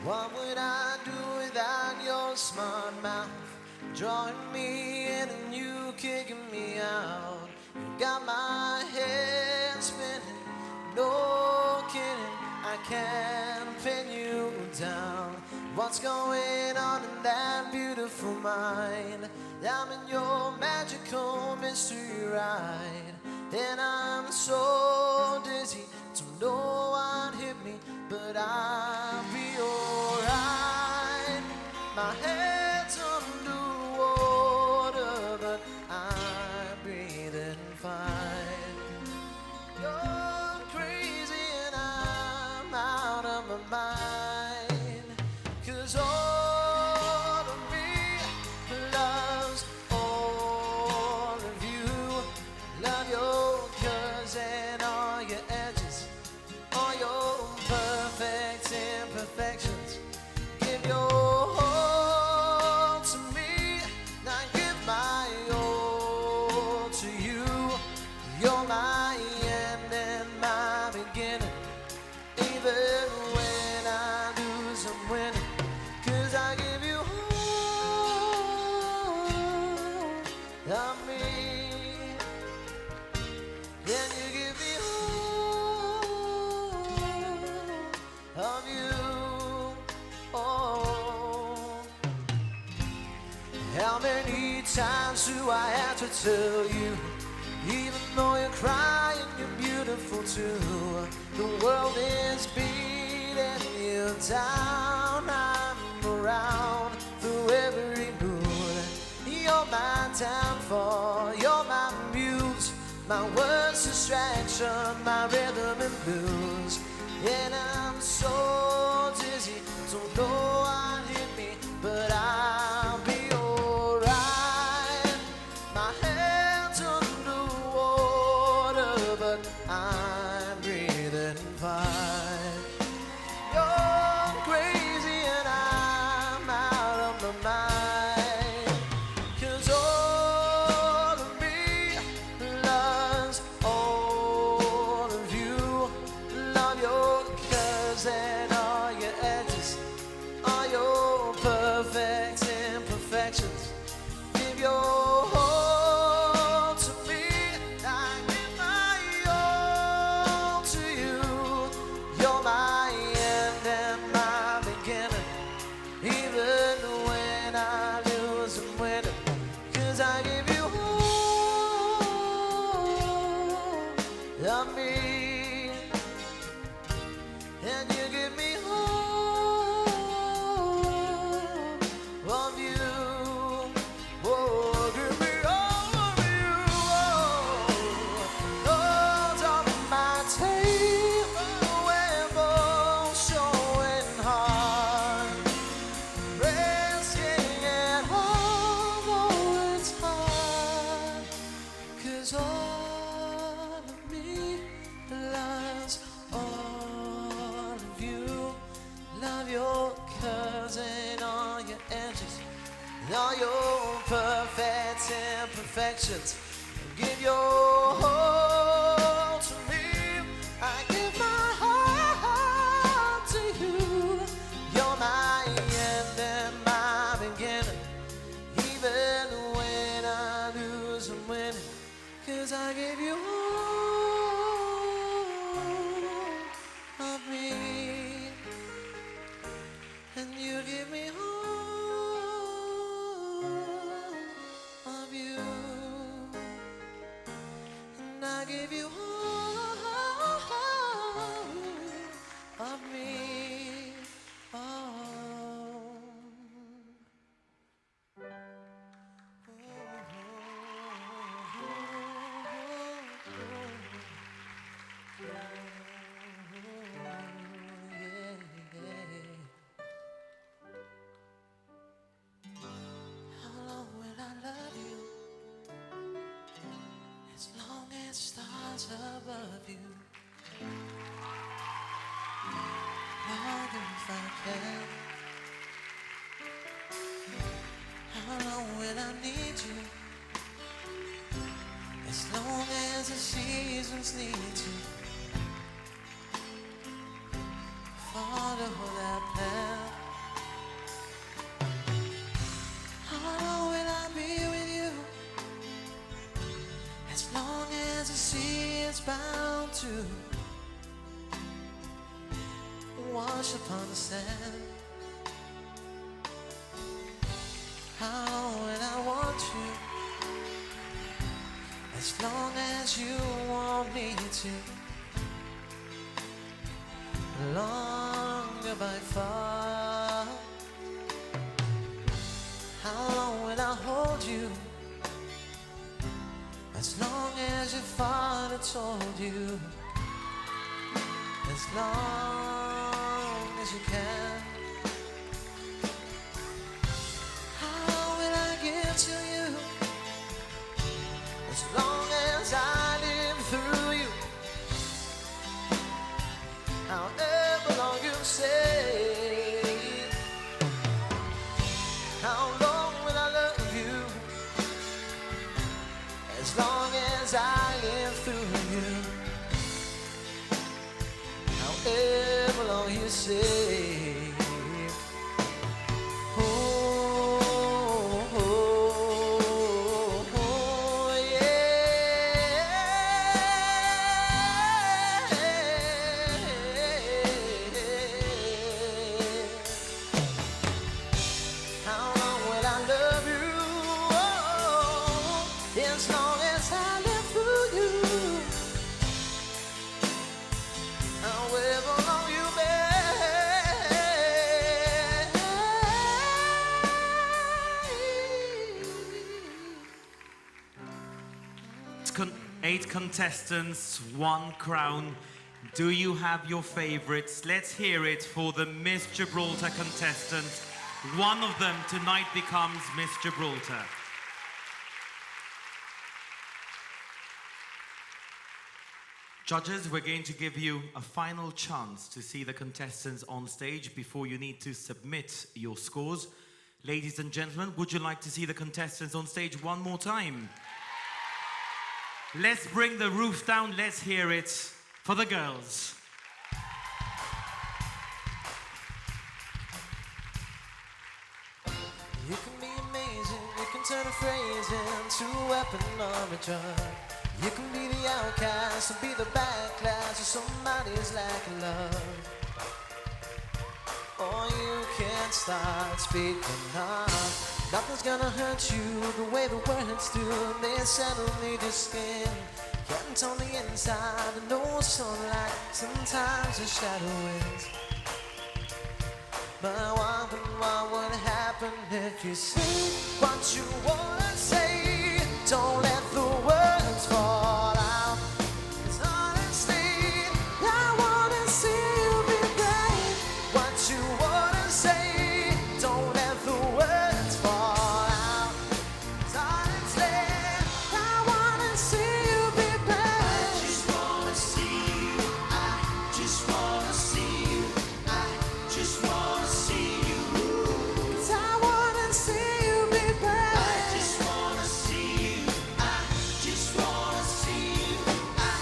What would I do without your smart mouth? Drawing me in and you kicking me out. You got my head spinning, no kidding, I can't pin you down. What's going on in that beautiful mind? I'm in your magical mystery ride, and I'm so dizzy, don't know what hit me, but I'll be alright. My head's underwater, but I'm breathing fine. You're crazy and I'm out of my mind, 'cause all of me loves all of you. Love your curves and all your edges, all your perfect imperfections. Give your all to me, and I give my all to you. You're my end and my beginning. Even when I lose, I'm winning, 'cause I give you all of me, then you give me all of you. Oh, how many times do I have to tell you? Even though you're crying, you're beautiful too. The world is beating you down. I'm around through every mood. You're my downfall, you're my muse, my worst distraction, my rhythm and blues. And I'm so dizzy, don't know what hit me, but I'll be alright. My head's underwater, but I'm breathing fine. You're crazy and I'm out of my mind, 'cause all of me loves all of you. Love your curves and all your edges, all your perfect imperfections. Give your all to me, I give my all to you. You're my end and my beginning. Even when I lose, I'm winning, 'cause I give you all of me, and you give me all of you. Oh, give me all of you. Oh, those are my table when both showing hard, risking it all though it's hard, 'cause all of me loves all of you. Love your curves and all your edges, and all your perfect imperfections. Give your all to me, I give my heart to you. You're my end and my beginning. Even when I lose, I'm winning, 'cause I give you all of me, and you give me all of you, and I give you all of me. How long will I love you? As long as stars above you. Longer if I can. How long will I need you? As long as the seasons need to. Follow that path. bound to wash upon the sand. How will I want you as long as you want me to? Longer by far. How long will I hold you as long as your father told you? As long as you can. How will I give to you as long as I live through you? However long you say. How long will I love you as long as I live through you? However long you say. Oh, oh, oh, yeah. How long will I love you? Oh, as long as I live through you. However long you It's 8 contestants, 1 crown. Do you have your favorites? Let's hear it for the Miss Gibraltar contestants. One of them tonight becomes Miss Gibraltar. Judges, we're going to give you a final chance to see the contestants on stage before you need to submit your scores. Ladies and gentlemen, would you like to see the contestants on stage one more time? Let's bring the roof down. Let's hear it for the girls. You can be amazing, you can turn a phrase into a weapon or a drug. You can be the outcast or be the backlash of somebody's lack of love. Or you can start speaking up. Nothing's gonna hurt you the way the words do. They settle need your skin. Can't on the inside, no sunlight, sometimes a shadow wins. But what would happen if you say what you wanna say? Don't let the words fall out. 'Cause honestly, I wanna see you be brave. What you wanna say? Don't let the words fall out. 'Cause honestly, I wanna see you be brave. I just wanna see you. I just wanna see you. I just wanna see you. 'Cause I wanna see you be brave. I just wanna see you. I just wanna see you. I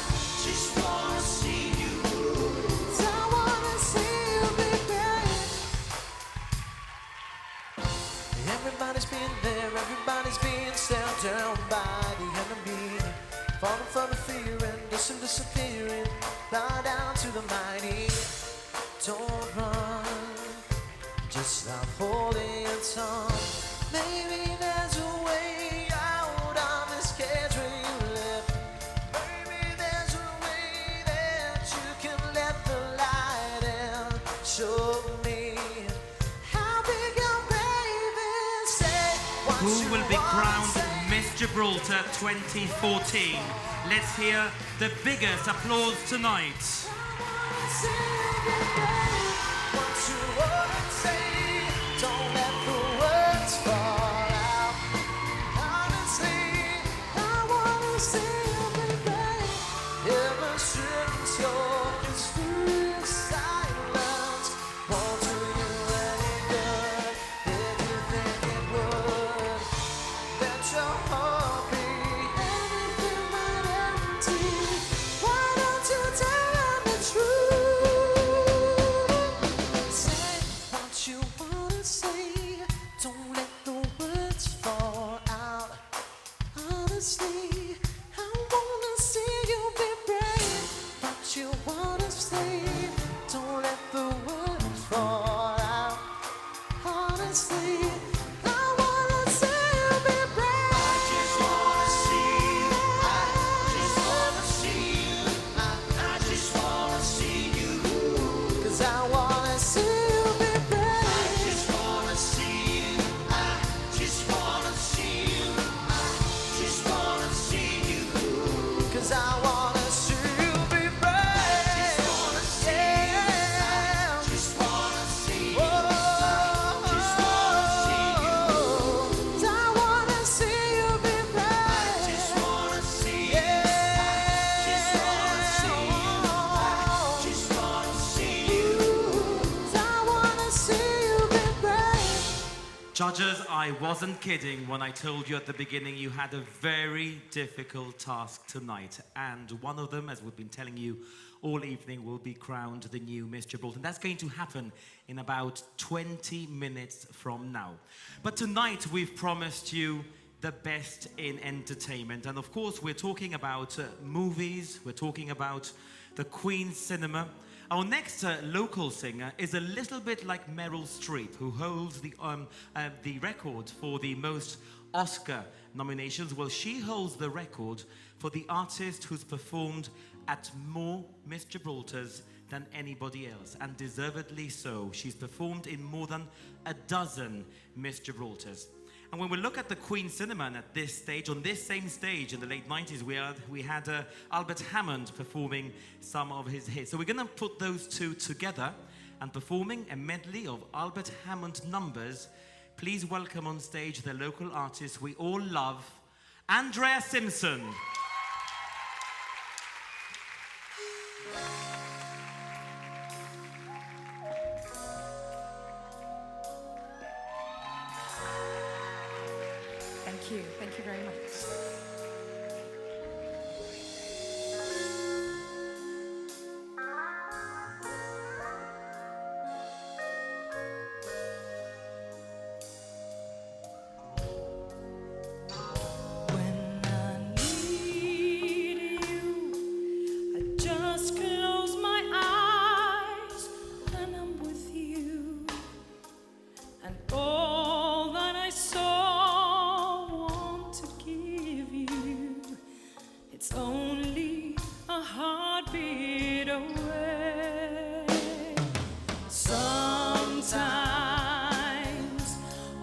just wanna see you. 'Cause I wanna see you be brave. Everybody's been there, everybody's been stared down by the enemy. Falling from the fear and disappearing, bow down to the mighty. Don't run, just stop holding your tongue. Maybe there's a way out of this cage where you live. Maybe there's a way that you can let the light in. Show me how big your brave is. Say what Who you will be wanna crowned say. Miss Gibraltar 2014? Let's hear the biggest applause tonight. What you wanna say, don't let the words fall out. Honestly, I wanna see you be brave. Ever since you're just through silence, won't do you any good if you think it would. Let your heart be anything but empty. Why don't you tell them the truth? Say I wasn't kidding when I told you at the beginning you had a very difficult task tonight. And one of them, as we've been telling you all evening, will be crowned the new Miss Gibraltar. And that's going to happen in about 20 minutes from now. But tonight we've promised you the best in entertainment. And of course, we're talking about movies, we're talking about the Queen's Cinema. Our next local singer is a little bit like Meryl Streep, who holds the record for the most Oscar nominations. Well, she holds the record for the artist who's performed at more Miss Gibraltars than anybody else, and deservedly so. She's performed in more than a dozen Miss Gibraltars. And when we look at the Queen's Cinema, and at this stage, on this same stage in the late 90s, we had Albert Hammond performing some of his hits. So we're going to put those two together and performing a medley of Albert Hammond numbers. Please welcome on stage the local artist we all love, Andrea Simpson. Thank you very much. When I need you, I just close my eyes and I'm with you. And all that I saw want to give you, it's only a heartbeat away. Sometimes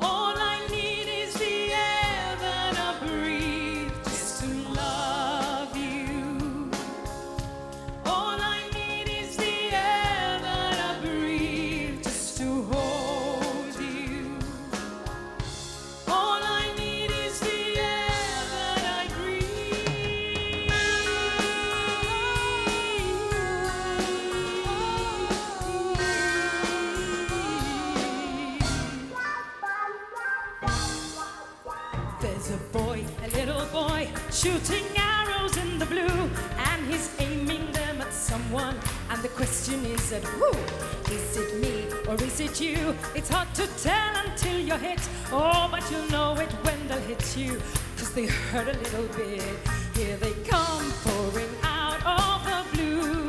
all I need is the air that I breathe just to love you. All I need is the air that I breathe just to hold you. All I need is the air that I breathe. There's a boy, a little boy, shooting arrows in the blue, and he's aiming them at someone, and the question is at who? Is it me or is it you? It's hard to tell until you're hit. Oh, but you'll know it when they'll hit you, 'cause they hurt a little bit. Here they come pouring out of the blue.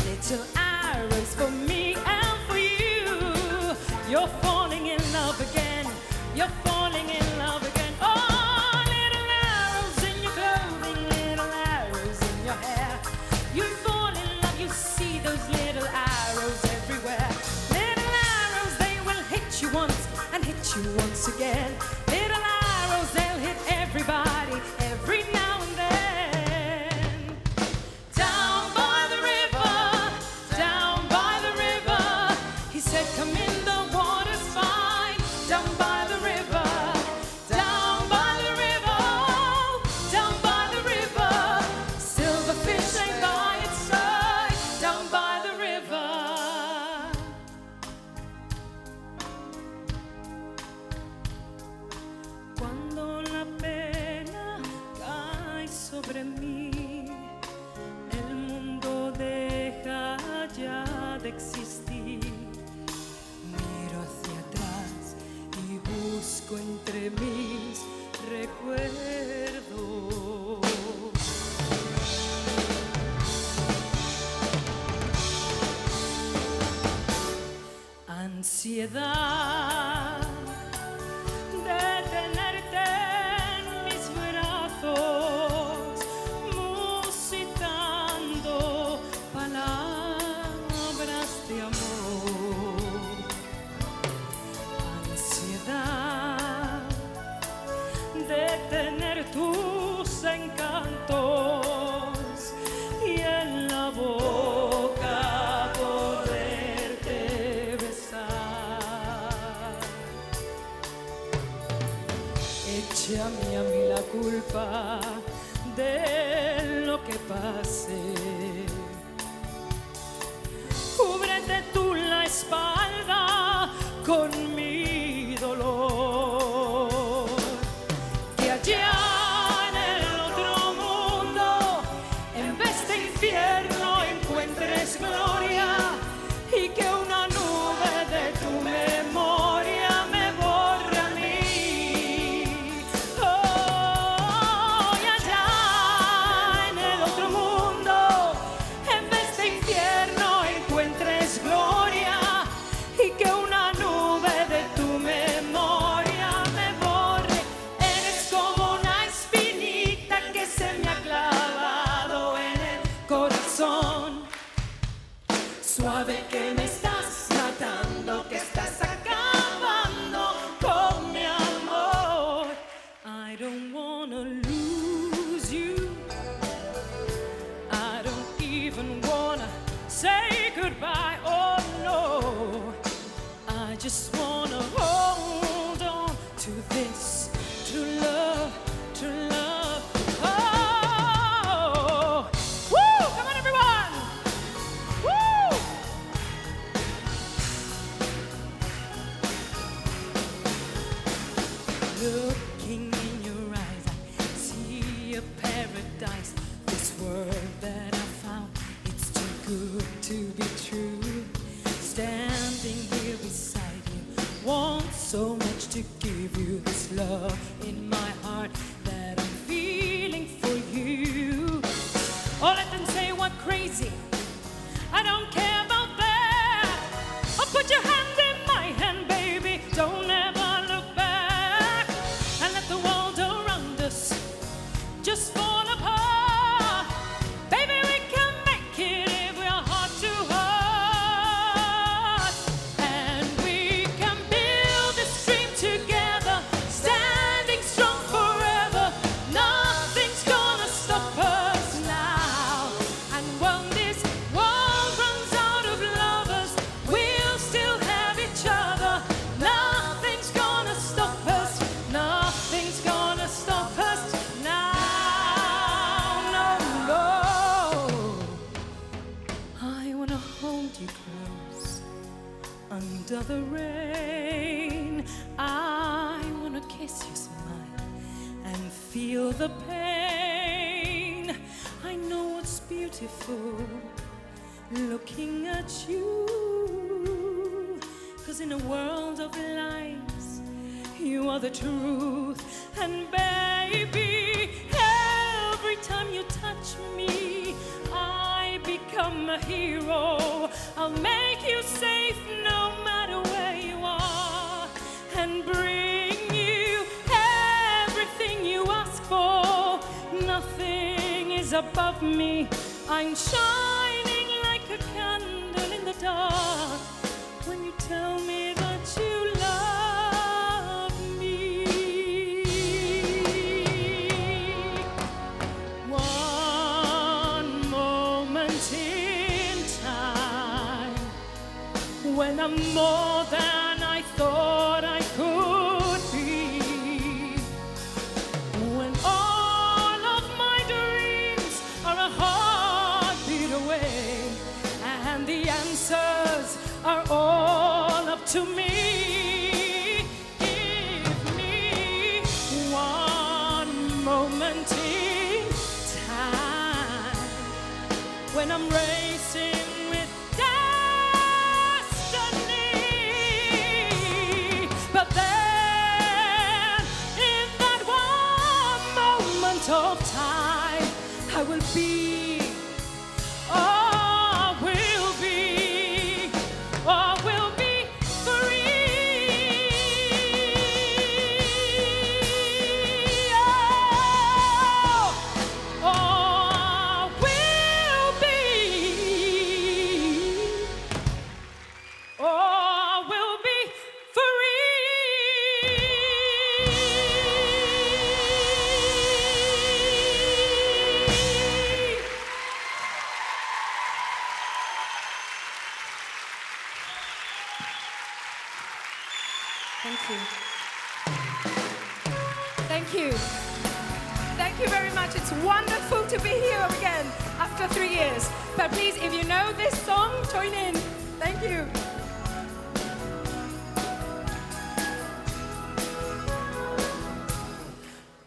Little arrows for me and for you. You're falling in love again. You're falling in love again. Oh, little arrows in your clothing, little arrows in your hair. You fall in love, you see those little arrows everywhere. Little arrows, they will hit you once and hit you once again. Little arrows, they'll hit everybody every now and then. Down by the river, he said, come in, the water's fine. Down by the river, silverfish ain't by its side. Down by the river. Cuando la pena cae sobre mí, el mundo deja ya de existir. Miro hacia atrás y busco entre mis recuerdos. Ansiedad de tenerte en mis brazos, musitando palabras de amor. Ansiedad de tener tus encantos y en la boca poderte besar. Échame a mí la culpa de lo que pase. Cúbrete tú la espalda con mi dolor. Looking in your eyes, I see a paradise. This world that I found, it's too good to be true. Standing here beside you, want so much to give you this love in my heart that I'm feeling for you. Oh, let them say what crazy, I don't care about that. Oh, put your hand in my hand, baby, don't ever look back. And let the world around us just fall apart. Baby, we can make it if we're heart to heart. And we can build this dream together, standing strong forever. Nothing's gonna stop us now. And when this world runs out of lovers, we'll still have each other. Nothing's gonna stop us. Nothing's gonna stop us now. No, no. I wanna hold you close under the rain. I wanna kiss your smile and feel the pain. I know what's beautiful looking at you. 'Cause in a world of lies, you are the truth. And baby, every time you touch me, I become a hero. I'll make you safe no matter where you are, and bring you everything you ask for. Nothing is above me. I'm shining like a candle in the dark when you tell me that you love me. One moment in time, when I'm more than I thought I could be, when all of my dreams are a heartbeat away, and the answers are all up to me. Give me one moment in time, when I'm racing with destiny. But then, in that one moment of time, I will be, oh, I will be, oh, I will be free. Oh, oh, I will be, oh, I will be free. Thank you. Thank you. Thank you very much. It's wonderful to be here again after 3 years. But please, if you know this song, join in. Thank you.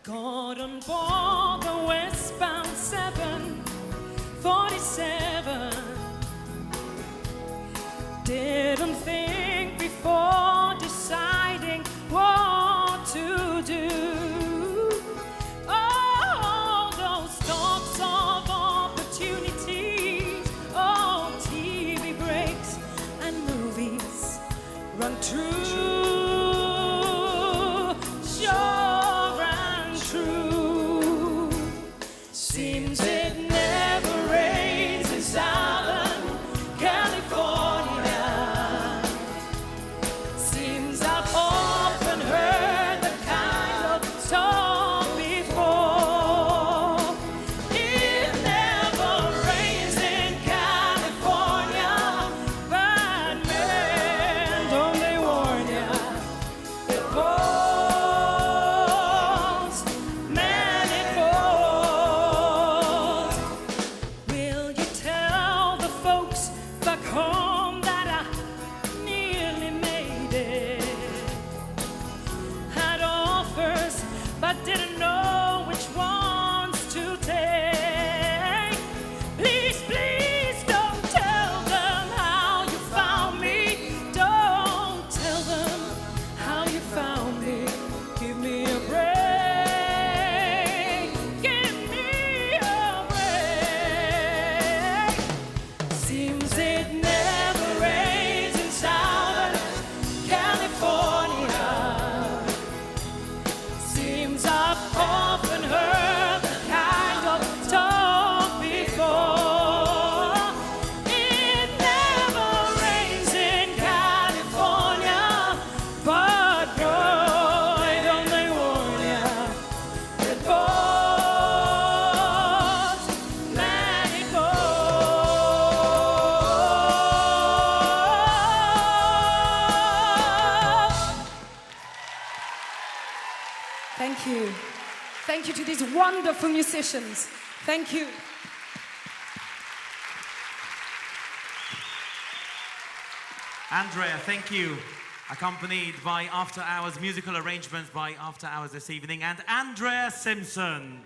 Got on board the westbound 747. Didn't think before deciding what to do. All those talks of opportunities, oh, TV breaks and movies. Thank you. Thank you to these wonderful musicians. Thank you. Andrea, thank you. Accompanied by After Hours, musical arrangements by After Hours this evening, and Andrea Simpson.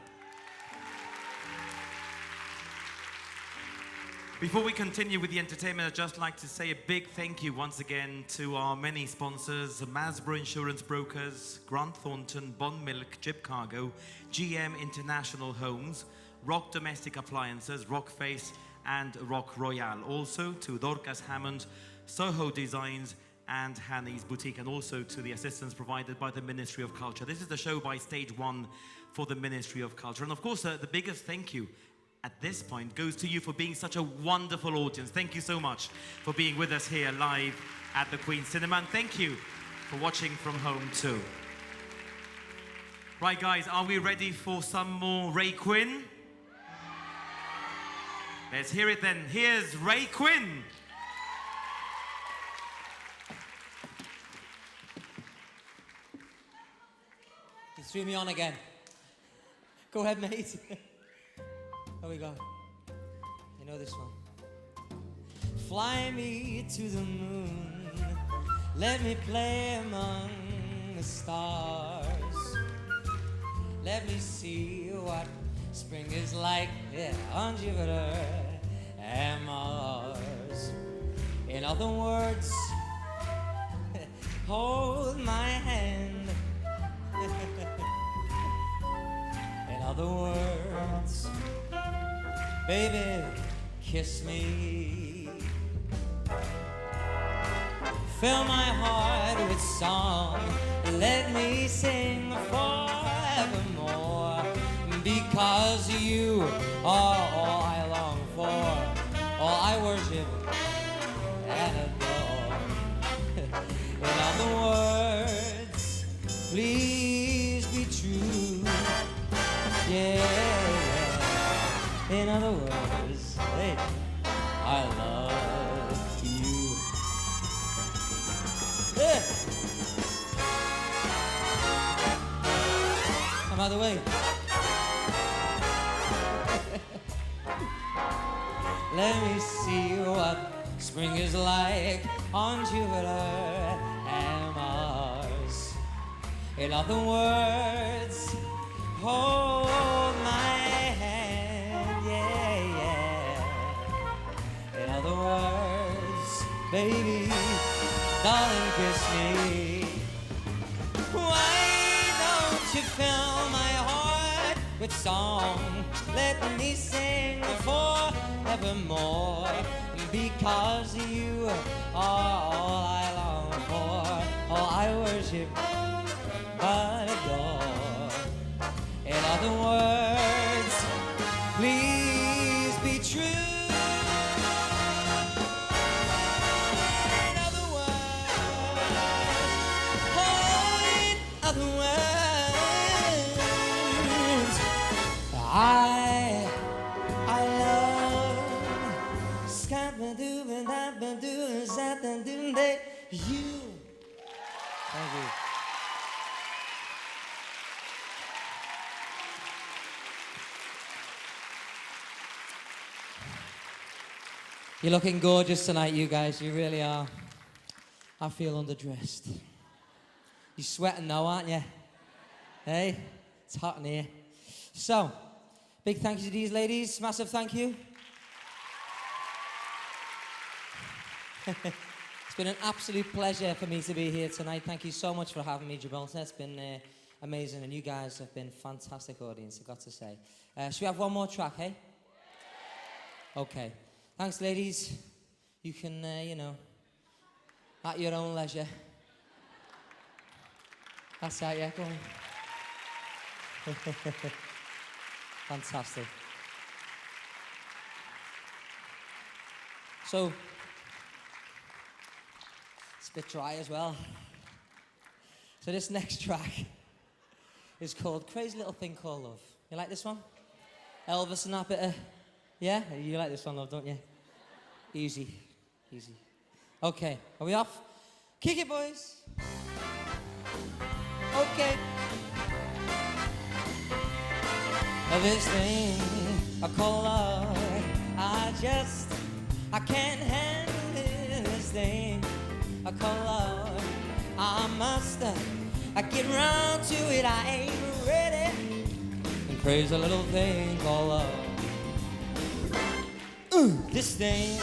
Before we continue with the entertainment, I'd just like to say a big thank you once again to our many sponsors: Masbro Insurance Brokers, Grant Thornton, Bond Milk, Jib Cargo, GM International Homes, Rock Domestic Appliances, Rockface, and Rock Royale. Also to Dorcas Hammond, Soho Designs, and Hanny's Boutique, and also to the assistance provided by the Ministry of Culture. This is the show by Stage One for the Ministry of Culture. And of course, the biggest thank you at this point goes to you for being such a wonderful audience. Thank you so much for being with us here live at the Queen's Cinema, and thank you for watching from home too. Right guys, are we ready for some more Ray Quinn? Let's hear it then. Here's Ray Quinn. You threw me on again. Go ahead, mate. Here we go. You know this one. Fly me to the moon. Let me play among the stars. Let me see what spring is like, yeah, on Jupiter and Mars. In other words, hold my hand. In other words, baby, kiss me. Fill my heart with song. Let me sing forevermore. Because you are all I long for, all I worship and adore. In other words, please be true. Yeah. In other words, hey, I love you. Yeah. Come out of the way. Let me see what spring is like on Jupiter and Mars. In other words, hold my hand, yeah, yeah. In other words, baby, darling, kiss me. Why don't you fill my heart with song? Let me sing forevermore. Because you are all I long for, all I worship but adore. In other words, please be true. In other words, oh, in other words, I love you. Thank you. You're looking gorgeous tonight, you guys. You really are. I feel underdressed. You're sweating now, aren't you? Hey, it's hot in here. So, big thank you to these ladies. Massive thank you. It's been an absolute pleasure for me to be here tonight. Thank you so much for having me, Gibraltar. It's been amazing, and you guys have been a fantastic audience, I've got to say. Should we have one more track, hey? Okay. Thanks, ladies. You can, you know, at your own leisure. That's right, yeah, go on. Fantastic. So, it's a bit dry as well. So this next track is called Crazy Little Thing Called Love. You like this one? Elvis and that bit of... Yeah? You like this one, love, don't you? Easy. Easy. Okay, are we off? Kick it, boys. Okay. this thing I call love. I can't handle this thing I call love. I must get round to it. I ain't ready. And crazy little thing called love. This thing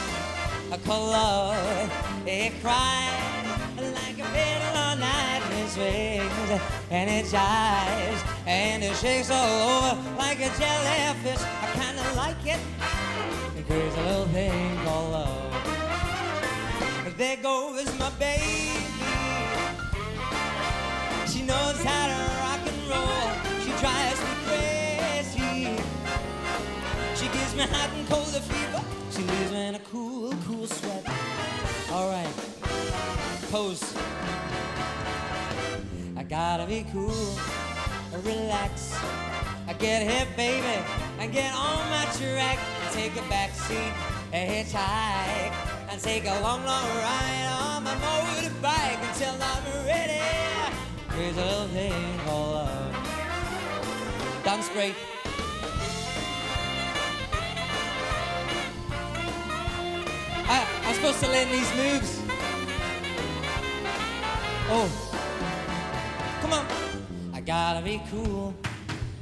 I call love. It cries like a baby all night and it swings and it jives and it shakes all over like a jellyfish. I kinda like it. And crazy little thing called love. There goes my baby. She knows how to rock and roll. She drives me crazy. She gives me hot and cold fever. She leaves me in a cool, cool sweat. All right, pose. I gotta be cool, relax. I get hip, baby, and get on my track. Take a back seat, a hitchhike, and take a long, long ride on my motorbike until I'm ready. Here's a little thing called love. Dance break. I'm supposed to learn these moves. Oh, come on. I gotta be cool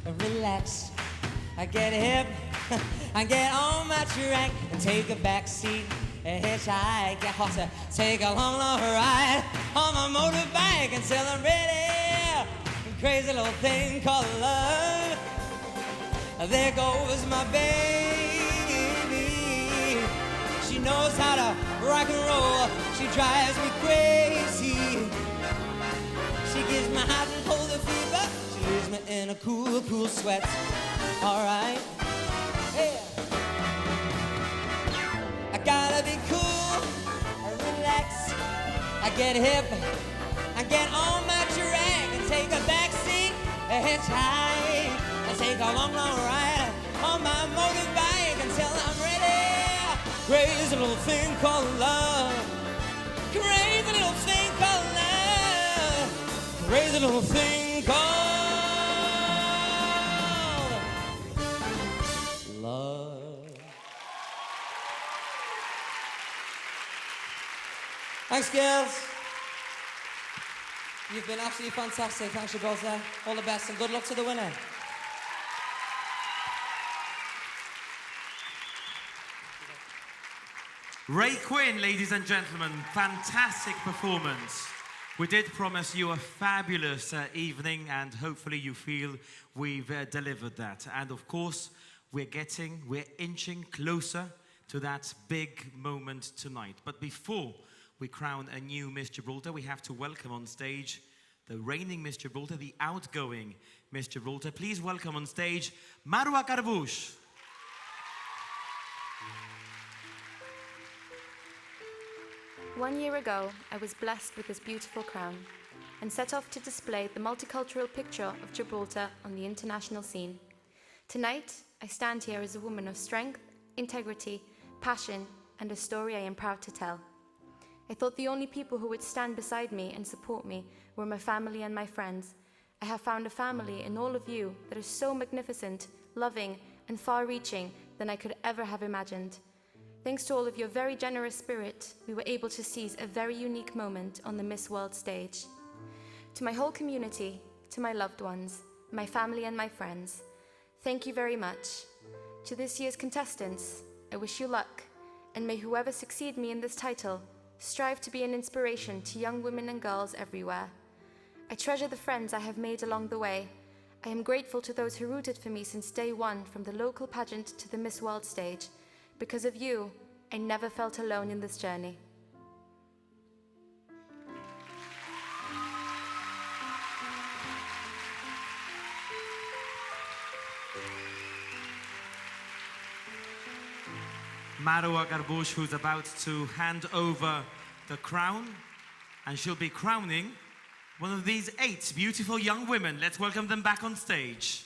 and relax. I get hip, I get on my track and take a back seat, a hitchhike, get hotter, take a long, long ride on my motorbike until I'm ready. Crazy little thing called love. There goes my baby. She knows how to rock and roll. She drives me crazy. She gives me hot and cold fever. She leaves me in a cool, cool sweat. All right. Yeah. I gotta be cool and relax. I get hip. I get on my track and take a back seat, a hitchhike, and take a long, long ride on my motorbike until I'm ready. Crazy little thing called love. Crazy little thing called love. Crazy little thing called love. Thanks, girls. You've been absolutely fantastic. Thanks, Gibraltar. All the best and good luck to the winner. Ray Quinn, ladies and gentlemen, fantastic performance. We did promise you a fabulous evening, and hopefully you feel we've delivered that. And of course, we're inching closer to that big moment tonight. But before we crown a new Miss Gibraltar, we have to welcome on stage the reigning Miss Gibraltar, the outgoing Miss Gibraltar. Please welcome on stage Marwa Garbush. One year ago, I was blessed with this beautiful crown and set off to display the multicultural picture of Gibraltar on the international scene. Tonight, I stand here as a woman of strength, integrity, passion, and a story I am proud to tell. I thought the only people who would stand beside me and support me were my family and my friends. I have found a family in all of you that is so magnificent, loving, and far-reaching than I could ever have imagined. Thanks to all of your very generous spirit, we were able to seize a very unique moment on the Miss World stage. To my whole community, to my loved ones, my family and my friends, thank you very much. To this year's contestants, I wish you luck, and may whoever succeed me in this title strive to be an inspiration to young women and girls everywhere. I treasure the friends I have made along the way. I am grateful to those who rooted for me since day one, from the local pageant to the Miss World stage. Because of you, I never felt alone in this journey. Marwa Garbush, who's about to hand over the crown, and she'll be crowning one of these 8 beautiful young women. Let's welcome them back on stage.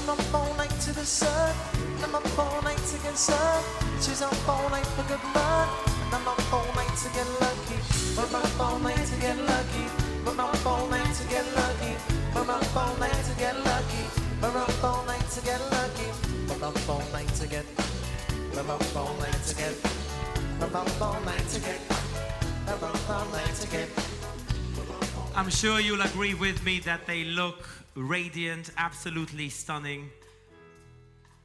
I'm up all night to the sun, and I'm up all night to get sun. She's up all night for good fun, and I'm up all night to get lucky. We're up all night to get lucky. We're up all night to get lucky. We're up all night to get lucky. We're up all night to get lucky. We're up all night to get. We're up all night to get. We're up all night to get. We're up all night to get. I'm sure you'll agree with me that they look radiant, absolutely stunning.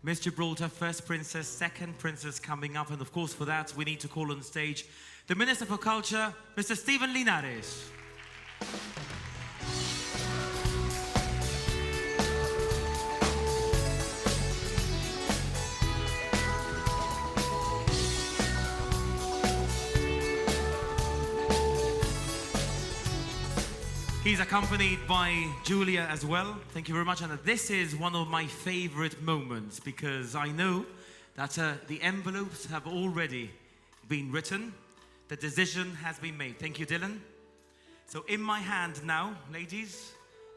Miss Gibraltar, first princess, second princess coming up. And of course, for that, we need to call on stage the Minister for Culture, Mr. Stephen Linares. He's accompanied by Julia as well. Thank you very much. And this is one of my favorite moments because I know that the envelopes have already been written. The decision has been made. Thank you, Dylan. So in my hand now, ladies,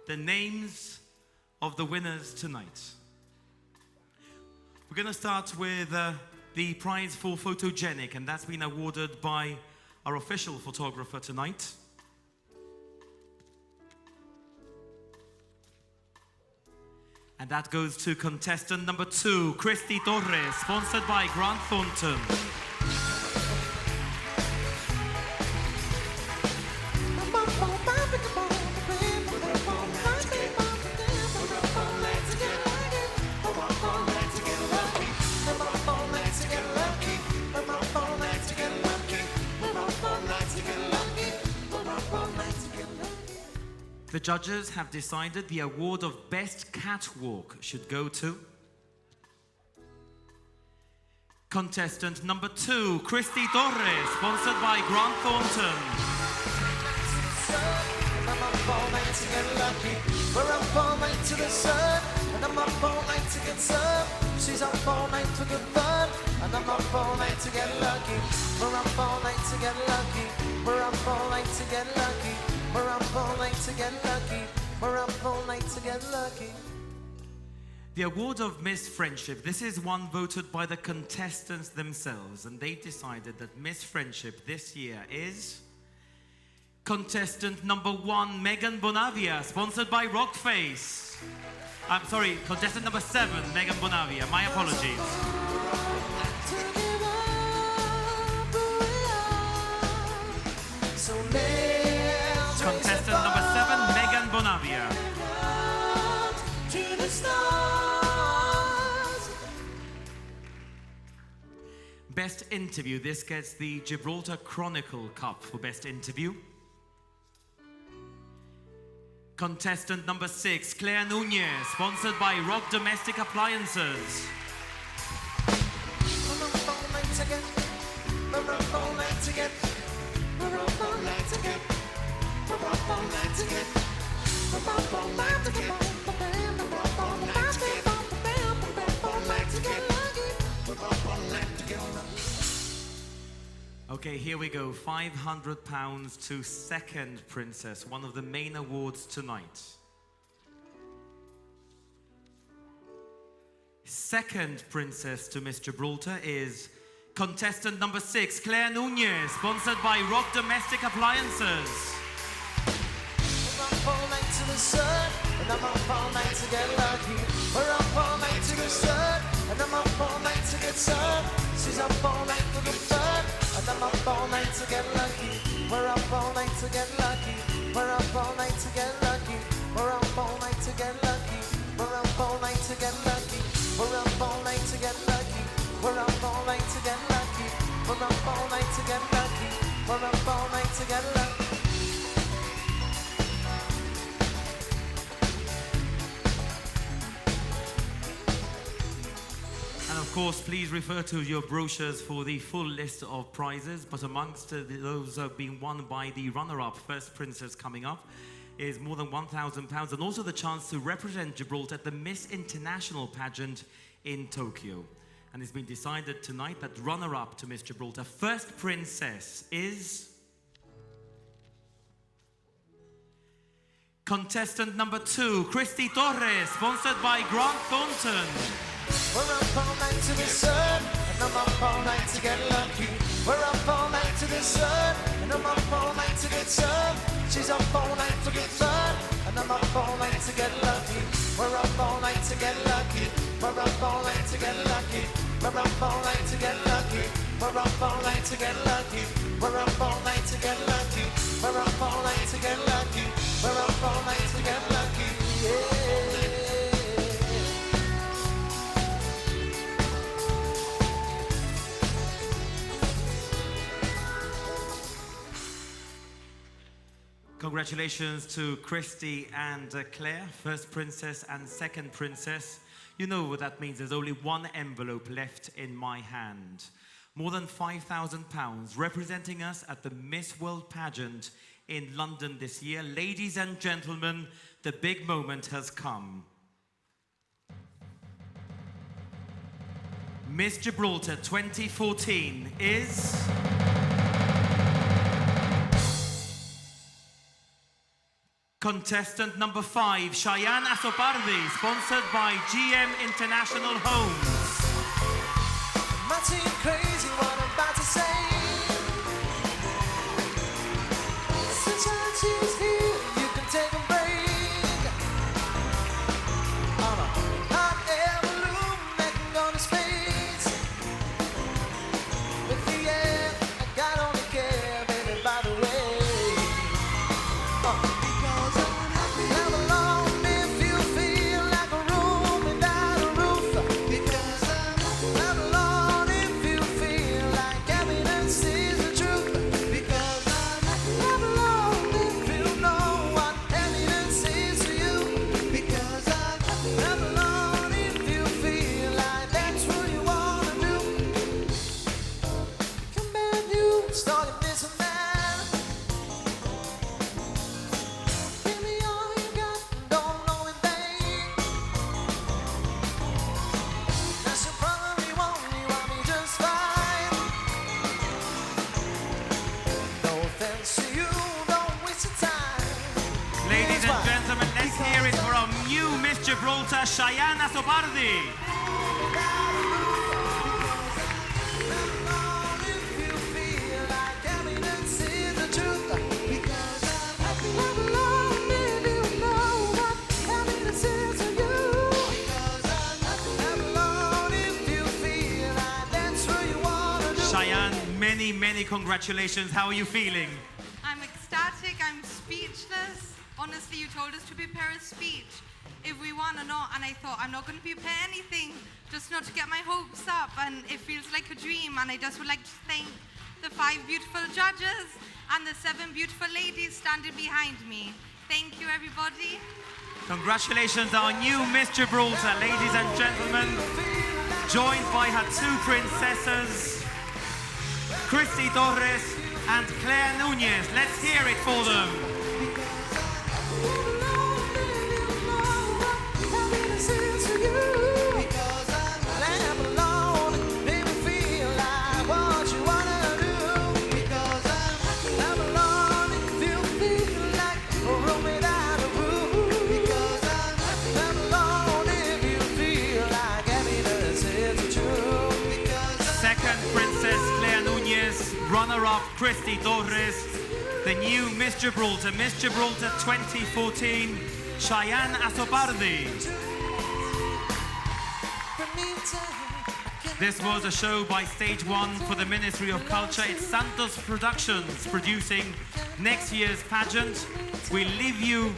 the names of the winners tonight. We're going to start with the prize for photogenic, and that's been awarded by our official photographer tonight. And that goes to contestant number 2, Christy Torres, sponsored by Grant Thornton. The judges have decided the award of Best Catwalk should go to contestant number 2, Christy Torres, sponsored by Grant Thornton. I'm up all night to get lucky. We're up all night to the sun, and I'm up all night to get some. She's up all night for good fun, and I'm up all night to get lucky. We're up all night to get lucky. We're up all night to get lucky. We're up all night to get lucky. We're up all night to get lucky. The award of Miss Friendship, this is one voted by the contestants themselves, and they've decided that Miss Friendship this year is contestant number 1, Megan Bonavia, sponsored by Rockface. I'm sorry, contestant number 7, Megan Bonavia. My apologies. Contestant number 7, Megan Bonavia. Best Interview. This gets the Gibraltar Chronicle Cup for Best Interview. Contestant number 6, Claire Nunez, sponsored by Rock Domestic Appliances. Okay, here we go. £500 to Second Princess, one of the main awards tonight. Second Princess to Miss Gibraltar is contestant number 6, Claire Nunez, sponsored by Rock Domestic Appliances. We're up all night to the sun, and I'm up all night to get lucky. We're up all night to the sun, and I'm up all night to get sun. She's up all night for the fun, and I'm up all night to get lucky. We're up all night to get lucky. We're up all night to get lucky. We're up all night to get lucky. We're up all night to get lucky. We're up all night to get lucky. We're up all night to get lucky. We're up all night to get lucky. We're up all night to get lucky. And of course, please refer to your brochures for the full list of prizes. But amongst those being won by the runner-up, First Princess coming up, is more than £1,000 and also the chance to represent Gibraltar at the Miss International pageant in Tokyo. And it's been decided tonight that runner-up to Miss Gibraltar, First Princess, is Contestant number 2, Christy Torres, sponsored by Grant Thornton. We're up all night to the sun, and I'm up all night to get lucky. We're up all night to the sun, and I'm up all night to get some. She's up all night to get fun, and I'm up all night to get lucky. We're up all night to get lucky. We're up all night to get lucky. We're up all night to get lucky. We're up all night to get lucky. We're up all night to get lucky. We're up all night to get lucky. We're up all night to get lucky. Yeah. Congratulations to Christy and Claire, first princess and second princess. You know what that means. There's only one envelope left in my hand. More than £5,000 representing us at the Miss World pageant in London this year. Ladies and gentlemen, the big moment has come. Miss Gibraltar 2014 is... Contestant number 5, Shyanne Azzopardi, sponsored by GM International Homes. Might seem crazy what I'm about to say. Since she's here, you can take a break. I'm a hot air balloon that can go to space. With the air, I only care, baby, by the way. Gibraltar, Shyanne Azzopardi. Shyanne, many congratulations. How are you feeling? I'm ecstatic, I'm speechless. Honestly, you told us to prepare a speech if we won or not, and I thought I'm not going to prepare anything, just not to get my hopes up, and it feels like a dream. And I just would like to thank the 5 beautiful judges and the 7 beautiful ladies standing behind me. Thank you, everybody. Congratulations, our new Miss Gibraltar, ladies and gentlemen, joined by her 2 princesses, Christy Torres and Claire Nunez. Let's hear it for them. Runner-up Christy Torres, the new Miss Gibraltar 2014, Shyanne Azzopardi. This was a show by Stage 1 for the Ministry of Culture. It's Santos Productions producing next year's pageant. We leave you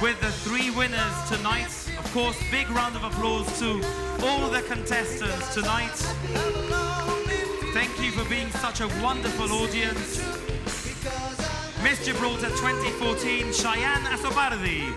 with the 3 winners tonight. Of course, big round of applause to all the contestants tonight. Thank you for being such a wonderful audience. Miss Gibraltar 2014, Shyanne Azzopardi.